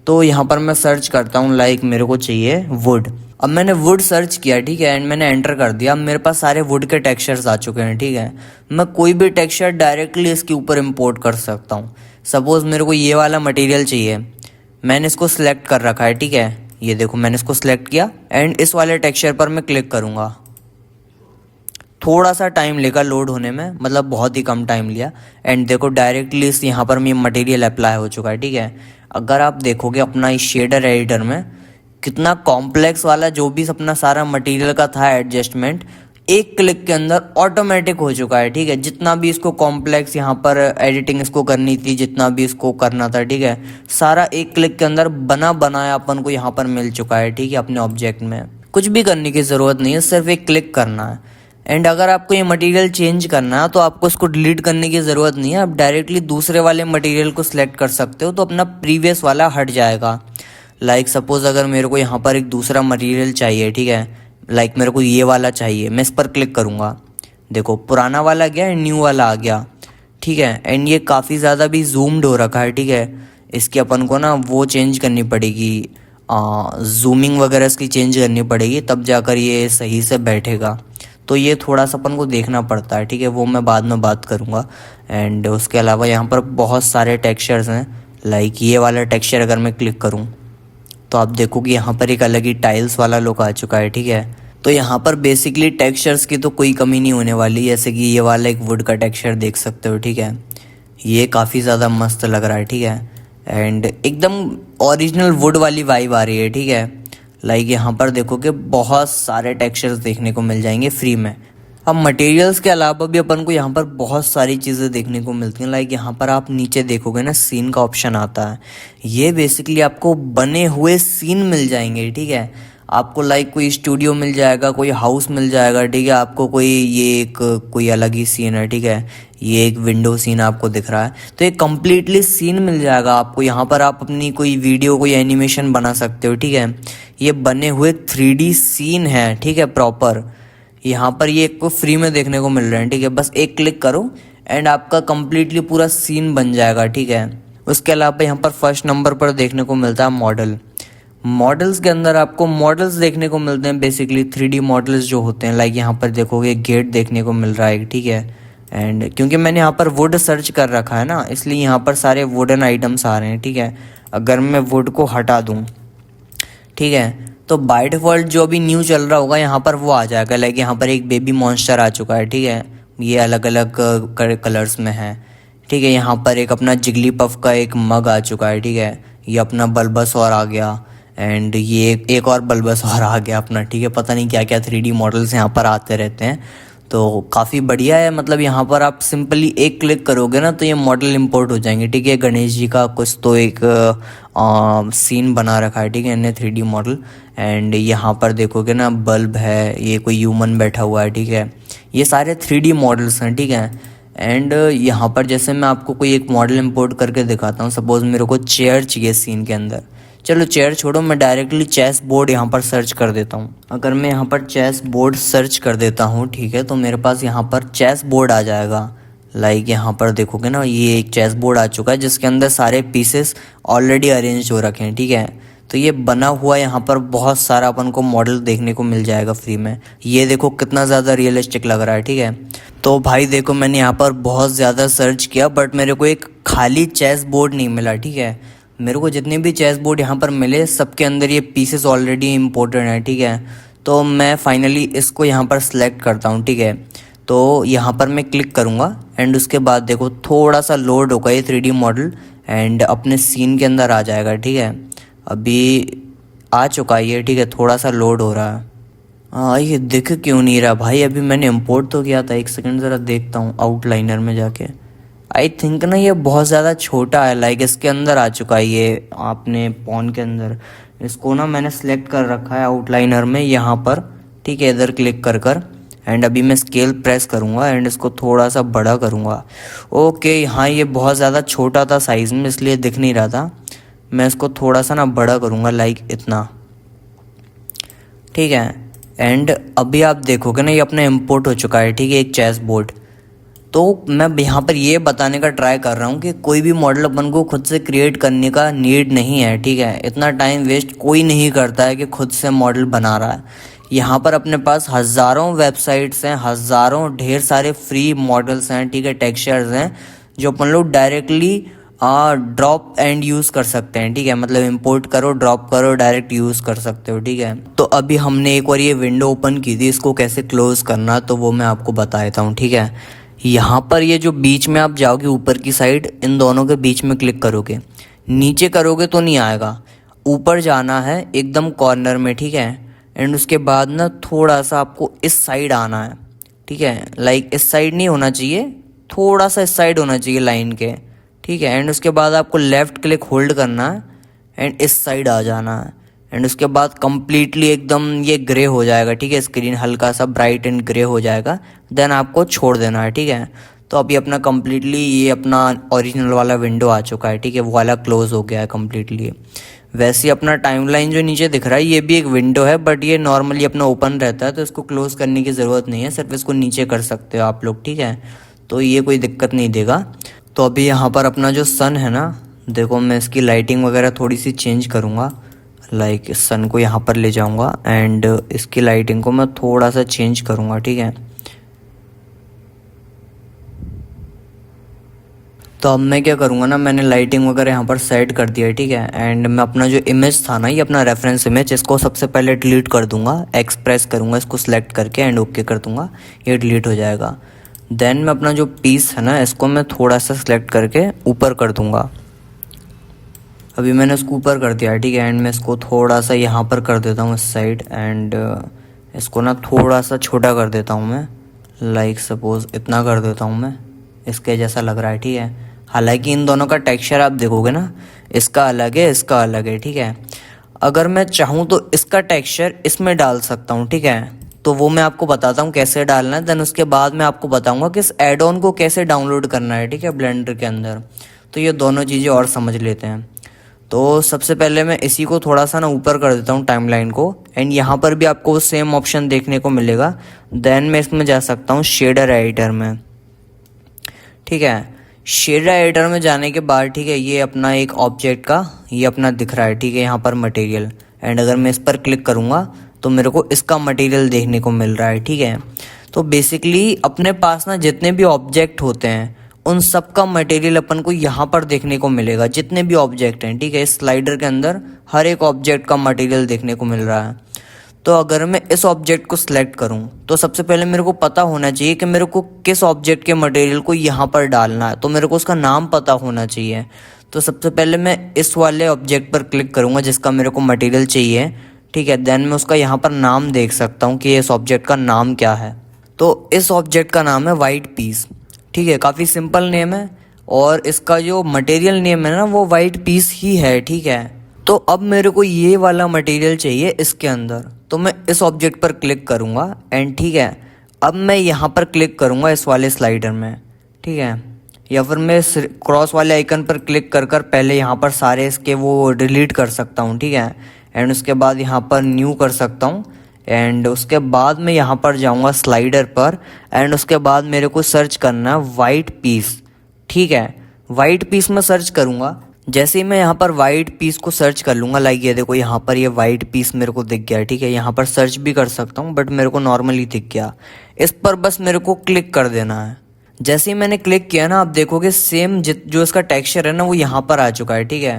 तो यहाँ पर मैं सर्च करता हूँ, लाइक मेरे को चाहिए वुड। अब मैंने वुड सर्च किया, ठीक है, एंड मैंने एंटर कर दिया। अब मेरे पास सारे वुड के टेक्सचर्स आ चुके हैं, ठीक है। मैं कोई भी टेक्सचर डायरेक्टली इसके ऊपर इंपोर्ट कर सकता हूँ। सपोज़ मेरे को ये वाला मटेरियल चाहिए, मैंने इसको सिलेक्ट कर रखा है, ठीक है। ये देखो मैंने इसको सिलेक्ट किया एंड इस वाले टेक्सचर पर मैं क्लिक करूँगा। थोड़ा सा टाइम लेगा लोड होने में, मतलब बहुत ही कम टाइम लिया। एंड देखो डायरेक्टली इस यहाँ पर ये मटेरियल अप्लाई हो चुका है, ठीक है। अगर आप देखोगे अपना इस शेडर एडिटर में कितना कॉम्प्लेक्स वाला जो भी अपना सारा मटेरियल का था एडजस्टमेंट, एक क्लिक के अंदर ऑटोमेटिक हो चुका है, ठीक है। जितना भी इसको कॉम्प्लेक्स यहाँ पर एडिटिंग इसको करनी थी, जितना भी इसको करना था, ठीक है, सारा एक क्लिक के अंदर बना बनाया अपन को यहाँ पर मिल चुका है, ठीक है। अपने ऑब्जेक्ट में कुछ भी करने की ज़रूरत नहीं है, सिर्फ एक क्लिक करना है। एंड अगर आपको ये मटेरियल चेंज करना है तो आपको इसको डिलीट करने की ज़रूरत नहीं है, आप डायरेक्टली दूसरे वाले मटेरियल को सिलेक्ट कर सकते हो, तो अपना प्रीवियस वाला हट जाएगा। लाइक सपोज़ अगर मेरे को यहाँ पर एक दूसरा मटेरियल चाहिए, ठीक है, लाइक मेरे को ये वाला चाहिए, मैं इस पर क्लिक करूँगा, देखो पुराना वाला गया एंड न्यू वाला आ गया, ठीक है। एंड ये काफ़ी ज़्यादा भी जूम्ड हो रखा है, ठीक है। इसकी अपन को ना वो चेंज करनी पड़ेगी, जूमिंग वगैरह इसकी चेंज करनी पड़ेगी, तब जाकर ये सही से बैठेगा। तो ये थोड़ा सा अपन को देखना पड़ता है, ठीक है, वो मैं बाद में बात करूँगा। एंड उसके अलावा यहाँ पर बहुत सारे टेक्सचर्स हैं, लाइक ये वाला टेक्सचर अगर मैं क्लिक करूँ तो आप देखो कि यहाँ पर एक अलग ही टाइल्स वाला लुक आ चुका है, ठीक है। तो यहाँ पर बेसिकली टेक्सचर्स की तो कोई कमी नहीं होने वाली, जैसे कि ये वाला एक वुड का टेक्सचर देख सकते हो, ठीक है। ये काफ़ी ज़्यादा मस्त लग रहा है, ठीक है। एंड एकदम ओरिजिनल वुड वाली वाइब आ रही है, ठीक है। लाइक यहाँ पर देखो कि बहुत सारे टेक्सचर्स देखने को मिल जाएंगे फ्री में। अब मटेरियल्स के अलावा भी अपन को यहाँ पर बहुत सारी चीज़ें देखने को मिलती हैं। लाइक यहाँ पर आप नीचे देखोगे ना, सीन का ऑप्शन आता है। ये बेसिकली आपको बने हुए सीन मिल जाएंगे, ठीक है। आपको लाइक कोई स्टूडियो मिल जाएगा, कोई हाउस मिल जाएगा, ठीक है। आपको कोई ये एक कोई अलग ही सीन है, ठीक है। ये एक विंडो सीन आपको दिख रहा है, तो ये कम्प्लीटली सीन मिल जाएगा आपको। यहाँ पर आप अपनी कोई वीडियो, कोई एनिमेशन बना सकते हो, ठीक है। ये बने हुए 3D सीन है, ठीक है, प्रॉपर। यहाँ पर ये आपको फ्री में देखने को मिल रहे हैं, ठीक है। बस एक क्लिक करो एंड आपका कम्प्लीटली पूरा सीन बन जाएगा, ठीक है। उसके अलावा यहाँ पर फर्स्ट नंबर पर देखने को मिलता है मॉडल। मॉडल्स के अंदर आपको मॉडल्स देखने को मिलते हैं, बेसिकली 3D मॉडल्स जो होते हैं। लाइक यहाँ पर देखोगे गेट देखने को मिल रहा है, ठीक है। एंड क्योंकि मैंने यहाँ पर वुड सर्च कर रखा है ना, इसलिए यहाँ पर सारे वुडन आइटम्स आ रहे हैं, ठीक है। अगर मैं वुड को हटा दूँ, ठीक है, तो बाय डिफ़ॉल्ट जो अभी न्यू चल रहा होगा यहाँ पर वो आ जाएगा। लाइक यहाँ पर एक बेबी मॉन्स्टर आ चुका है, ठीक है। ये अलग अलग कलर्स में है, ठीक है। यहाँ पर एक अपना जिगली पफ का एक मग आ चुका है, ठीक है। ये अपना बल्बासौर आ गया एंड ये एक और बल्बासौर आ गया अपना, ठीक है। पता नहीं क्या क्या 3D मॉडल्स यहाँ पर आते रहते हैं, तो काफ़ी बढ़िया है। मतलब यहाँ पर आप सिंपली एक क्लिक करोगे ना तो ये मॉडल इंपोर्ट हो जाएंगे, ठीक है। गणेश जी का कुछ तो एक सीन बना रखा है, ठीक है, इन्हें 3D मॉडल। एंड यहाँ पर देखोगे ना, बल्ब है, ये कोई ह्यूमन बैठा हुआ है, ठीक है। ये सारे 3D मॉडल्स हैं, ठीक है। एंड यहाँ पर जैसे मैं आपको कोई एक मॉडल इंपोर्ट करके दिखाता हूँ। सपोज़ मेरे को चेयर चाहिए सीन के अंदर। चलो चेयर छोड़ो, मैं डायरेक्टली चेस बोर्ड यहाँ पर सर्च कर देता हूँ। अगर मैं यहाँ पर चेस बोर्ड सर्च कर देता हूँ, ठीक है, तो मेरे पास यहाँ पर चेस बोर्ड आ जाएगा। लाइक यहाँ पर देखोगे ना, ये एक चेस बोर्ड आ चुका है जिसके अंदर सारे पीसेस ऑलरेडी अरेंज हो रखे हैं, ठीक है। तो ये बना हुआ यहाँ पर बहुत सारा अपन को मॉडल देखने को मिल जाएगा फ्री में। ये देखो कितना ज़्यादा रियलिस्टिक लग रहा है, ठीक है। तो भाई देखो, मैंने यहाँ पर बहुत ज़्यादा सर्च किया बट मेरे को एक खाली चेस बोर्ड नहीं मिला, ठीक है। मेरे को जितने भी चेस बोर्ड यहाँ पर मिले सबके अंदर ये पीसेस ऑलरेडी इम्पोर्टेड हैं, ठीक है। तो मैं फाइनली इसको यहाँ पर सिलेक्ट करता हूँ, ठीक है। तो यहाँ पर मैं क्लिक करूँगा एंड उसके बाद देखो थोड़ा सा लोड होगा ये 3D मॉडल एंड अपने सीन के अंदर आ जाएगा, ठीक है। अभी आ चुका है ये, ठीक है, थोड़ा सा लोड हो रहा है। हाँ, ये दिख क्यों नहीं रहा भाई? अभी मैंने इंपोर्ट तो किया था, एक सेकंड ज़रा देखता हूँ आउटलाइनर में जाके। आई थिंक ना ये बहुत ज़्यादा छोटा है, लाइक इसके अंदर आ चुका है ये आपने पॉन के अंदर। इसको ना मैंने सेलेक्ट कर रखा है आउटलाइनर में यहाँ पर, ठीक है, इधर क्लिक कर एंड अभी मैं स्केल प्रेस करूँगा एंड इसको थोड़ा सा बड़ा करूँगा। ओके, हाँ ये बहुत ज़्यादा छोटा था साइज़ में, इसलिए दिख नहीं रहा था। मैं इसको थोड़ा सा ना बड़ा करूँगा, लाइक इतना, ठीक है। एंड अभी आप देखोगे ना ये अपना इंपोर्ट हो चुका है, ठीक है, एक चेस बोर्ड। तो मैं यहाँ पर ये बताने का ट्राई कर रहा हूँ कि कोई भी मॉडल अपन को खुद से क्रिएट करने का नीड नहीं है, ठीक है। इतना टाइम वेस्ट कोई नहीं करता है कि खुद से मॉडल बना रहा है। यहाँ पर अपने पास हज़ारों वेबसाइट्स हैं, हज़ारों ढेर सारे फ्री मॉडल्स हैं, ठीक है, टेक्सचर्स हैं जो अपन लोग डायरेक्टली ड्रॉप एंड यूज़ कर सकते हैं, ठीक है। मतलब इंपोर्ट करो, ड्रॉप करो, डायरेक्ट यूज़ कर सकते हो, ठीक है। तो अभी हमने एक बार ये विंडो ओपन की थी, इसको कैसे क्लोज़ करना तो वो मैं आपको बता देता हूँ, ठीक है। यहाँ पर ये जो बीच में आप जाओगे ऊपर की साइड, इन दोनों के बीच में क्लिक करोगे। नीचे करोगे तो नहीं आएगा, ऊपर जाना है एकदम कॉर्नर में, ठीक है। एंड उसके बाद ना थोड़ा सा आपको इस साइड आना है, ठीक है। लाइक इस साइड नहीं होना चाहिए, थोड़ा सा इस साइड होना चाहिए लाइन के, ठीक है। एंड उसके बाद आपको लेफ़्ट क्लिक होल्ड करना है एंड इस साइड आ जाना है। एंड उसके बाद कम्प्लीटली एकदम ये ग्रे हो जाएगा, ठीक है, स्क्रीन हल्का सा ब्राइट एंड ग्रे हो जाएगा। देन आपको छोड़ देना है, ठीक है। तो अभी अपना कम्प्लीटली ये अपना ओरिजिनल वाला विंडो आ चुका है, ठीक है, वो वाला क्लोज हो गया है कम्प्लीटली। वैसे अपना टाइमलाइन जो नीचे दिख रहा है ये भी एक विंडो है, बट ये नॉर्मली अपना ओपन रहता है, तो इसको क्लोज करने की ज़रूरत नहीं है, सिर्फ इसको नीचे कर सकते हो आप लोग, ठीक है। तो ये कोई दिक्कत नहीं देगा। तो अभी यहाँ पर अपना जो सन है ना, देखो मैं इसकी लाइटिंग वगैरह थोड़ी सी चेंज करूँगा। लाइक सन को यहाँ पर ले जाऊँगा एंड इसकी लाइटिंग को मैं थोड़ा सा चेंज करूँगा, ठीक है। तो अब मैं क्या करूँगा ना, मैंने लाइटिंग वगैरह यहाँ पर सेट कर दिया है, ठीक है। एंड मैं अपना जो इमेज था ना, ये अपना रेफरेंस इमेज, इसको सबसे पहले डिलीट कर दूंगा, एक्सप्रेस करूँगा, इसको सेलेक्ट करके एंड ओके कर दूंगा, ये डिलीट हो जाएगा। देन मैं अपना जो पीस है ना, इसको मैं थोड़ा सा सिलेक्ट करके ऊपर कर दूंगा। अभी मैंने इसको ऊपर कर दिया है, ठीक है। एंड मैं इसको थोड़ा सा यहाँ पर कर देता हूँ इस साइड, एंड इसको ना थोड़ा सा छोटा कर देता हूँ मैं, लाइक सपोज इतना कर देता हूँ मैं, इसके जैसा लग रहा है, ठीक है। हालांकि इन दोनों का टेक्सचर आप देखोगे ना, इसका अलग है, इसका अलग है, ठीक है। अगर मैं चाहूँ तो इसका टेक्सचर इसमें डाल सकता हूँ, ठीक है। तो वो मैं आपको बताता हूँ कैसे डालना है। देन उसके बाद मैं आपको बताऊँगा कि इस एड ऑन को कैसे डाउनलोड करना है, ठीक है, ब्लेंडर के अंदर। तो ये दोनों चीज़ें और समझ लेते हैं। तो सबसे पहले मैं इसी को थोड़ा सा ना ऊपर कर देता हूँ, टाइमलाइन को। एंड यहाँ पर भी आपको सेम ऑप्शन देखने को मिलेगा। देन मैं इसमें जा सकता हूँ शेडर एडिटर में, ठीक है। शेडर एडिटर में जाने के बाद, ठीक है, ये अपना एक ऑब्जेक्ट का ये अपना दिख रहा है, ठीक है, यहाँ पर मटेरियल। एंड अगर मैं इस पर क्लिक करूँगा तो मेरे को इसका मटेरियल देखने को मिल रहा है, ठीक है। तो बेसिकली अपने पास ना जितने भी ऑब्जेक्ट होते हैं उन सब का मटेरियल अपन को यहाँ पर देखने को मिलेगा, जितने भी ऑब्जेक्ट हैं, ठीक है। इस स्लाइडर के अंदर हर एक ऑब्जेक्ट का मटेरियल देखने को मिल रहा है। तो अगर मैं इस ऑब्जेक्ट को सिलेक्ट करूं तो सबसे पहले मेरे को पता होना चाहिए कि मेरे को किस ऑब्जेक्ट के मटेरियल को यहाँ पर डालना है। तो मेरे को उसका नाम पता होना चाहिए। तो सबसे पहले मैं इस वाले ऑब्जेक्ट पर क्लिक करूँगा जिसका मेरे को मटेरियल चाहिए, ठीक है। देन मैं उसका यहाँ पर नाम देख सकता हूँ कि इस ऑब्जेक्ट का नाम क्या है। तो इस ऑब्जेक्ट का नाम है वाइट पीस, ठीक है। काफ़ी सिंपल नेम है और इसका जो मटेरियल नेम है ना वो वाइट पीस ही है, ठीक है। तो अब मेरे को ये वाला मटेरियल चाहिए इसके अंदर। तो मैं इस ऑब्जेक्ट पर क्लिक करूँगा एंड ठीक है, अब मैं यहाँ पर क्लिक करूँगा इस वाले स्लाइडर में, ठीक है। या फिर मैं क्रॉस वाले आइकन पर क्लिक कर कर पहले यहाँ पर सारे इसके वो डिलीट कर सकता हूँ, ठीक है। एंड उसके बाद यहाँ पर न्यू कर सकता हूँ। एंड उसके बाद मैं यहाँ पर जाऊँगा स्लाइडर पर एंड उसके बाद मेरे को सर्च करना है वाइट पीस, ठीक है। वाइट पीस में सर्च करूँगा। जैसे ही मैं यहाँ पर वाइट पीस को सर्च कर लूँगा, लाइक ये देखो यहाँ पर ये वाइट पीस मेरे को दिख गया, ठीक है। यहाँ पर सर्च भी कर सकता हूँ बट मेरे को नॉर्मली दिख गया। इस पर बस मेरे को क्लिक कर देना है। जैसे ही मैंने क्लिक किया ना, आप देखोगे सेम जो इसका टेक्सचर है ना वो यहाँ पर आ चुका है, ठीक है।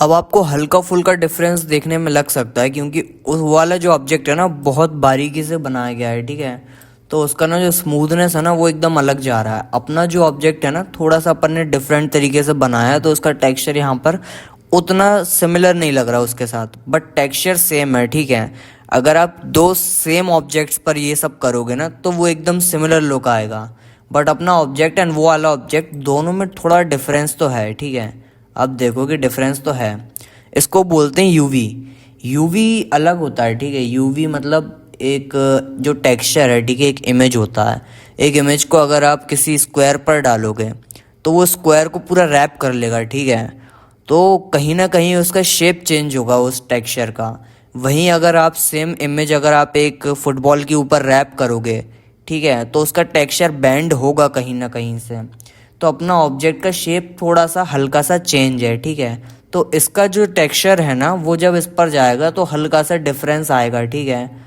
अब आपको हल्का फुल्का डिफरेंस देखने में लग सकता है क्योंकि उस वाला जो ऑब्जेक्ट है ना बहुत बारीकी से बनाया गया है, ठीक है। तो उसका ना जो स्मूथनेस है ना वो एकदम अलग जा रहा है। अपना जो ऑब्जेक्ट है ना थोड़ा सा अपन ने डिफरेंट तरीके से बनाया है तो उसका टेक्सचर यहाँ पर उतना सिमिलर नहीं लग रहा उसके साथ, बट टेक्सचर सेम है, ठीक है। अगर आप दो सेम ऑब्जेक्ट्स पर ये सब करोगे ना तो वो एकदम सिमिलर लुक आएगा। बट अपना ऑब्जेक्ट एंड वो वाला ऑब्जेक्ट दोनों में थोड़ा डिफरेंस तो है, ठीक है। अब देखो कि डिफरेंस तो है। इसको बोलते हैं यूवी। यूवी अलग होता है, ठीक है। यूवी मतलब एक जो टेक्सचर है, ठीक है, एक इमेज होता है। एक इमेज को अगर आप किसी स्क्वायर पर डालोगे तो वो स्क्वायर को पूरा रैप कर लेगा, ठीक है। तो कहीं ना कहीं उसका शेप चेंज होगा उस टेक्सचर का। वहीं अगर आप सेम इमेज अगर आप एक फुटबॉल के ऊपर रैप करोगे, ठीक है, तो उसका टेक्सचर बैंड होगा कहीं ना कहीं से। तो अपना ऑब्जेक्ट का शेप थोड़ा सा हल्का सा चेंज है, ठीक है। तो इसका जो टेक्सचर है ना वो जब इस पर जाएगा तो हल्का सा डिफरेंस आएगा, ठीक है।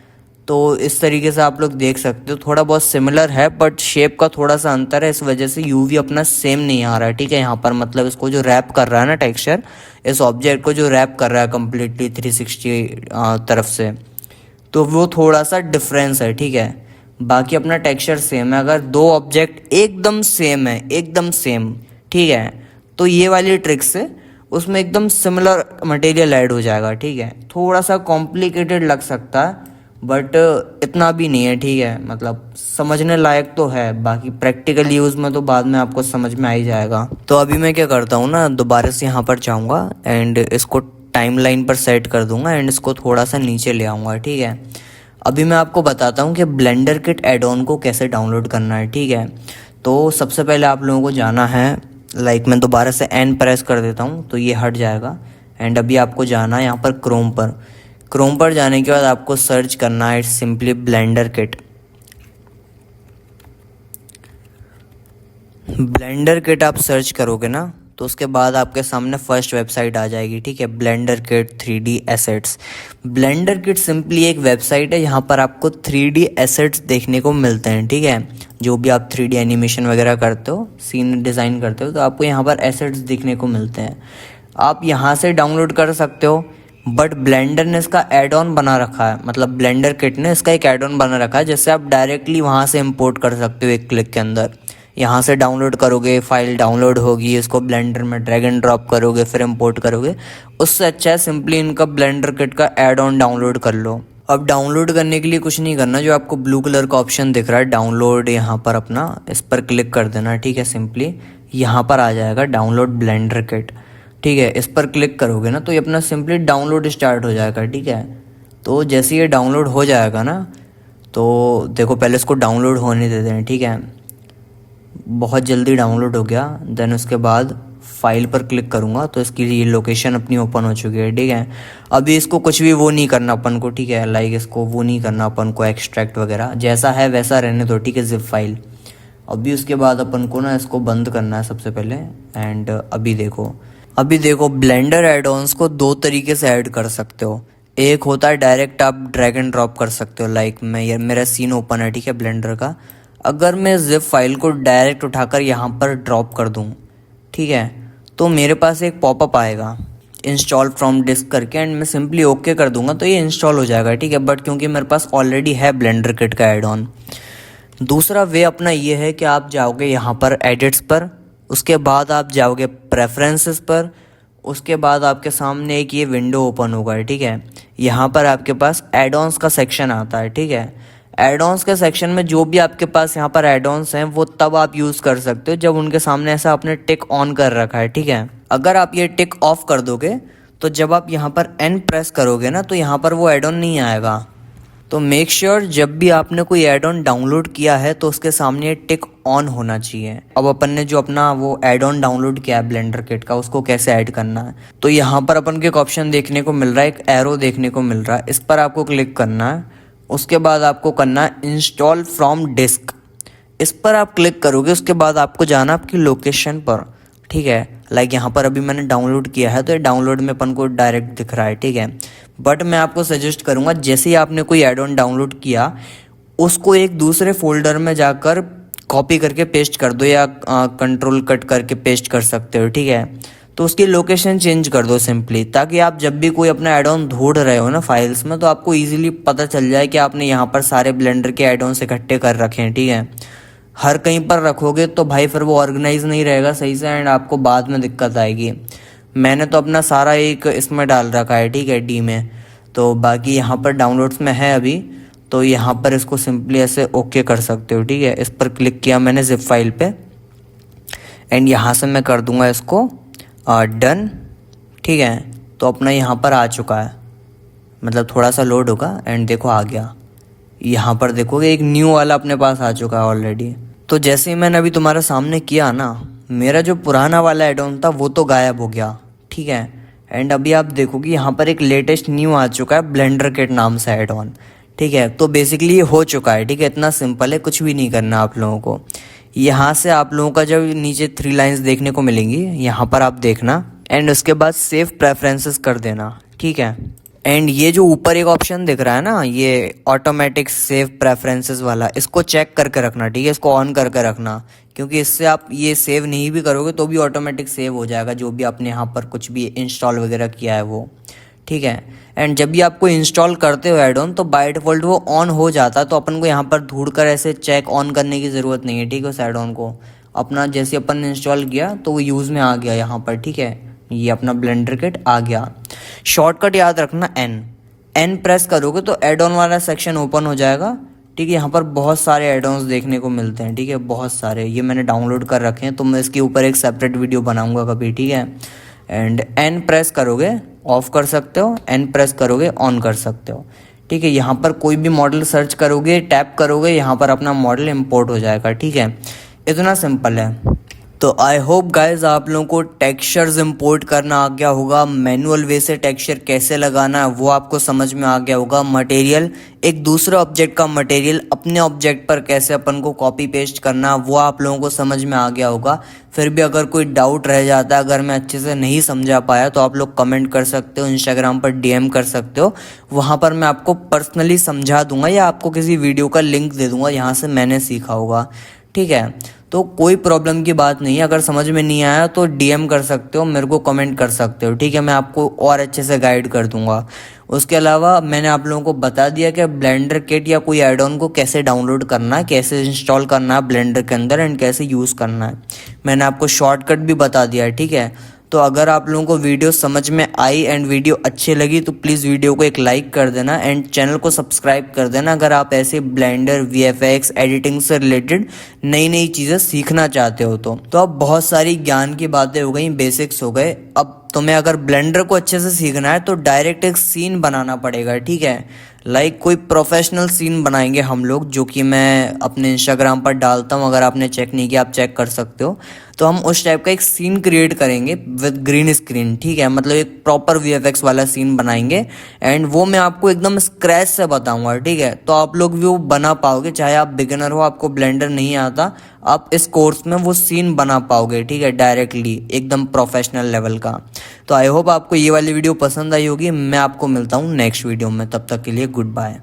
तो इस तरीके से आप लोग देख सकते हो, थोड़ा बहुत सिमिलर है बट शेप का थोड़ा सा अंतर है। इस वजह से यूवी अपना सेम नहीं आ रहा है, ठीक है। यहाँ पर मतलब इसको जो रैप कर रहा है ना टेक्सचर, इस ऑब्जेक्ट को जो रैप कर रहा है कम्प्लीटली 360 तरफ से, तो वो थोड़ा सा डिफरेंस है, ठीक है। बाकी अपना टेक्सचर सेम है। अगर दो ऑब्जेक्ट एकदम सेम है, एकदम सेम, ठीक है, तो ये वाली ट्रिक से उसमें एकदम सिमिलर मटेरियल ऐड हो जाएगा, ठीक है। थोड़ा सा कॉम्प्लिकेटेड लग सकता है बट इतना भी नहीं है, ठीक है। मतलब समझने लायक तो है, बाकी प्रैक्टिकल यूज़ में तो बाद में आपको समझ में आ ही जाएगा। तो अभी मैं क्या करता हूँ ना, दोबारा से यहाँ पर जाऊँगा एंड इसको टाइमलाइन पर सेट कर दूँगा एंड इसको थोड़ा सा नीचे ले आऊँगा, ठीक है। अभी मैं आपको बताता हूँ कि ब्लेंडर किट एड ऑन को कैसे डाउनलोड करना है, ठीक है। तो सबसे पहले आप लोगों को जाना है, लाइक मैं दोबारा से एन प्रेस कर देता हूँ तो ये हट जाएगा। एंड अभी आपको जाना है यहाँ पर क्रोम पर। क्रोम पर जाने के बाद आपको सर्च करना है simply blender kit. Blender kit आप सर्च करोगे ना तो उसके बाद आपके सामने फर्स्ट वेबसाइट आ जाएगी, ठीक है, blender kit 3D assets. Blender kit simply एक वेबसाइट है, यहाँ पर आपको 3D एसेट्स देखने को मिलते हैं, ठीक है। जो भी आप 3D एनिमेशन वगैरह करते हो, सीन डिज़ाइन करते हो, तो आपको यहाँ पर एसेट्स देखने को मिलते हैं। आप यहाँ से डाउनलोड कर सकते हो, बट ब्लेंडर ने इसका एड ऑन बना रखा है, मतलब ब्लेंडर किट ने इसका एक एड ऑन बना रखा है, जिससे आप डायरेक्टली वहाँ से इंपोर्ट कर सकते हो एक क्लिक के अंदर। यहाँ से डाउनलोड करोगे, फाइल डाउनलोड होगी, इसको ब्लेंडर में ड्रैग एंड ड्रॉप करोगे, फिर इंपोर्ट करोगे। उससे अच्छा है सिंपली इनका ब्लेंडर किट का एड ऑन डाउनलोड कर लो। अब डाउनलोड करने के लिए कुछ नहीं करना, जो आपको ब्लू कलर का ऑप्शन दिख रहा है डाउनलोड, यहाँ पर अपना इस पर क्लिक कर देना, ठीक है। सिंपली यहाँ पर आ जाएगा डाउनलोड ब्लेंडर किट, ठीक है। इस पर क्लिक करोगे ना तो ये अपना सिंपली डाउनलोड स्टार्ट हो जाएगा, ठीक है। तो जैसे ये डाउनलोड हो जाएगा ना, तो देखो पहले इसको डाउनलोड होने देते हैं, ठीक है। बहुत जल्दी डाउनलोड हो गया। देन उसके बाद फाइल पर क्लिक करूँगा तो इसकी ये लोकेशन अपनी ओपन हो चुकी है, ठीक है। अभी इसको कुछ भी वो नहीं करना अपन को, ठीक है, लाइक इसको वो नहीं करना अपन को एक्सट्रैक्ट वगैरह, जैसा है वैसा रहने दो, ठीक है, जिप फाइल। अभी उसके बाद अपन को ना इसको बंद करना है सबसे पहले। एंड अभी देखो ब्लेंडर एड ऑन्स को दो तरीके से ऐड कर सकते हो। एक होता है डायरेक्ट आप ड्रैग एंड ड्रॉप कर सकते हो, लाइक मेरा सीन ओपन है, ठीक है, ब्लेंडर का। अगर मैं जिप फाइल को डायरेक्ट उठाकर यहाँ पर ड्रॉप कर दूँ, ठीक है, तो मेरे पास एक पॉपअप आएगा इंस्टॉल फ्रॉम डिस्क करके, एंड मैं सिंपली ओके कर दूंगा तो ये इंस्टॉल हो जाएगा, ठीक है। बट क्योंकि मेरे पास ऑलरेडी है ब्लेंडर किट का एड ऑन। दूसरा वे अपना ये है कि आप जाओगे यहाँ पर एडिट्स पर, उसके बाद आप जाओगे प्रेफरेंसेस पर, उसके बाद आपके सामने एक ये विंडो ओपन होगा, ठीक है। यहाँ पर आपके पास एड ऑन्स का सेक्शन आता है, ठीक है। एड ऑन्स के सेक्शन में जो भी आपके पास यहाँ पर एड ऑन्स हैं वो तब आप यूज़ कर सकते हो जब उनके सामने ऐसा आपने टिक ऑन कर रखा है, ठीक है। अगर आप ये टिक ऑफ कर दोगे तो जब आप यहाँ पर एन प्रेस करोगे ना तो यहाँ पर वो एड ऑन नहीं आएगा। तो मेक श्योर जब भी आपने कोई एड ऑन डाउनलोड किया है तो उसके सामने टिक ऑन होना चाहिए। अब अपन ने जो अपना वो एड ऑन डाउनलोड किया है ब्लेंडर किट का, उसको कैसे ऐड करना है, तो यहाँ पर अपन को एक ऑप्शन देखने को मिल रहा है, एक एरो देखने को मिल रहा है, इस पर आपको क्लिक करना है। उसके बाद आपको करना है इंस्टॉल फ्रॉम डिस्क, इस पर आप क्लिक करोगे। उसके बाद आपको जाना आपकी लोकेशन पर, ठीक है। लाइक यहाँ पर अभी मैंने डाउनलोड किया है तो ये डाउनलोड में अपन को डायरेक्ट दिख रहा है, ठीक है। बट मैं आपको सजेस्ट करूँगा जैसे ही आपने कोई एड ऑन डाउनलोड किया उसको एक दूसरे फोल्डर में जाकर कॉपी करके पेस्ट कर दो, या कंट्रोल कट करके पेस्ट कर सकते हो, ठीक है। तो उसकी लोकेशन चेंज कर दो सिंपली, ताकि आप जब भी कोई अपना एड ऑन ढूंढ रहे हो ना फाइल्स में तो आपको इजीली पता चल जाए कि आपने यहाँ पर सारे ब्लेंडर के एड ऑन्स इकट्ठे कर रखे हैं, ठीक है। हर कहीं पर रखोगे तो भाई फिर वो ऑर्गेनाइज नहीं रहेगा सही से, एंड आपको बाद में दिक्कत आएगी। मैंने तो अपना सारा एक इसमें डाल रखा है, ठीक है, डी में। तो बाकी यहाँ पर डाउनलोड्स में है अभी, तो यहाँ पर इसको सिंपली ऐसे ओके कर सकते हो, ठीक है। इस पर क्लिक किया मैंने जिप फाइल पे, एंड यहाँ से मैं कर दूंगा इसको डन, ठीक है। तो अपना यहाँ पर आ चुका है, मतलब थोड़ा सा लोड होगा, एंड देखो आ गया। यहाँ पर देखोगे एक न्यू वाला अपने पास आ चुका है ऑलरेडी। तो जैसे ही मैंने अभी तुम्हारे सामने किया ना, मेरा जो पुराना वाला एड ऑन था वो तो गायब हो गया, ठीक है। एंड अभी आप देखोगे यहाँ पर एक लेटेस्ट न्यू आ चुका है ब्लेंडर किट नाम से एड ऑन, ठीक है। तो बेसिकली ये हो चुका है, ठीक है। इतना सिंपल है, कुछ भी नहीं करना आप लोगों को। यहाँ से आप लोगों का जब नीचे 3 लाइंस देखने को मिलेंगी, यहाँ पर आप देखना, एंड उसके बाद सेव प्रेफरेंसेस कर देना, ठीक है। एंड ये जो ऊपर एक ऑप्शन दिख रहा है ना, ये ऑटोमेटिक सेव प्रेफरेंसेस वाला, इसको चेक करके रखना, ठीक है। इसको ऑन करके रखना, क्योंकि इससे आप ये सेव नहीं भी करोगे तो भी ऑटोमेटिक सेव हो जाएगा जो भी आपने यहाँ पर कुछ भी इंस्टॉल वगैरह किया है वो, ठीक है। एंड जब भी आपको इंस्टॉल करते हो एड ऑन तो बाय डिफ़ॉल्ट वो ऑन हो जाता है, तो अपन को यहाँ पर ढूंढ कर ऐसे चेक ऑन करने की ज़रूरत नहीं है, ठीक है। उस एड ऑन को अपना जैसे अपन ने इंस्टॉल किया तो वो यूज़ में आ गया यहाँ पर, ठीक है। ये अपना ब्लेंडर किट आ गया। शॉर्टकट याद रखना एन प्रेस करोगे तो एड ऑन वाला सेक्शन ओपन हो जाएगा, ठीक है। यहाँ पर बहुत सारे एड ऑन्स देखने को मिलते हैं, ठीक है, बहुत सारे। ये मैंने डाउनलोड कर रखे हैं, तो मैं इसके ऊपर एक सेपरेट वीडियो बनाऊंगा कभी, ठीक है। एंड एन प्रेस करोगे ऑफ कर सकते हो, एन प्रेस करोगे ऑन कर सकते हो, ठीक है। यहाँ पर कोई भी मॉडल सर्च करोगे, टैप करोगे, यहाँ पर अपना मॉडल इंपोर्ट हो जाएगा, ठीक है। इतना सिंपल है। तो आई होप गाइज आप लोगों को टेक्सचर्स इंपोर्ट करना आ गया होगा, मैनुअल वे से टेक्सचर कैसे लगाना है वो आपको समझ में आ गया होगा। मटेरियल, एक दूसरे ऑब्जेक्ट का मटेरियल अपने ऑब्जेक्ट पर कैसे अपन को कॉपी पेस्ट करना वो आप लोगों को समझ में आ गया होगा। फिर भी अगर कोई डाउट रह जाता है, अगर मैं अच्छे से नहीं समझा पाया, तो आप लोग कमेंट कर सकते हो, इंस्टाग्राम पर डीएम कर सकते हो। वहाँ पर मैं आपको पर्सनली समझा दूंगा या आपको किसी वीडियो का लिंक दे दूंगा यहाँ से मैंने सीखा होगा। ठीक है, तो कोई प्रॉब्लम की बात नहीं है। अगर समझ में नहीं आया तो डीएम कर सकते हो, मेरे को कमेंट कर सकते हो। ठीक है, मैं आपको और अच्छे से गाइड कर दूंगा। उसके अलावा मैंने आप लोगों को बता दिया कि ब्लेंडर किट या कोई एड ऑन को कैसे डाउनलोड करना है, कैसे इंस्टॉल करना है ब्लेंडर के अंदर एंड कैसे यूज़ करना है। मैंने आपको शॉर्टकट भी बता दिया है। ठीक है, तो अगर आप लोगों को वीडियो समझ में आई एंड वीडियो अच्छी लगी तो प्लीज़ वीडियो को एक लाइक कर देना एंड चैनल को सब्सक्राइब कर देना अगर आप ऐसे ब्लेंडर, वीएफएक्स, एडिटिंग से रिलेटेड नई नई चीज़ें सीखना चाहते हो। तो अब बहुत सारी ज्ञान की बातें हो गई, बेसिक्स हो गए। अब तुम्हें अगर ब्लेंडर को अच्छे से सीखना है तो डायरेक्ट एक सीन बनाना पड़ेगा। ठीक है, कोई प्रोफेशनल सीन बनाएंगे हम लोग, जो कि मैं अपने इंस्टाग्राम पर डालता हूँ। अगर आपने चेक नहीं किया आप चेक कर सकते हो। तो हम उस टाइप का एक सीन क्रिएट करेंगे विद ग्रीन स्क्रीन। ठीक है, मतलब एक प्रॉपर वीएफएक्स वाला सीन बनाएंगे एंड वो मैं आपको एकदम स्क्रैच से बताऊंगा। ठीक है, तो आप लोग भी वो बना पाओगे, चाहे आप बिगिनर हो, आपको ब्लेंडर नहीं आता, आप इस कोर्स में वो सीन बना पाओगे। ठीक है, डायरेक्टली एकदम प्रोफेशनल लेवल का। तो आई होप आपको ये वाली वीडियो पसंद आई होगी। मैं आपको मिलता हूँ नेक्स्ट वीडियो में, तब तक के लिए गुड बाय।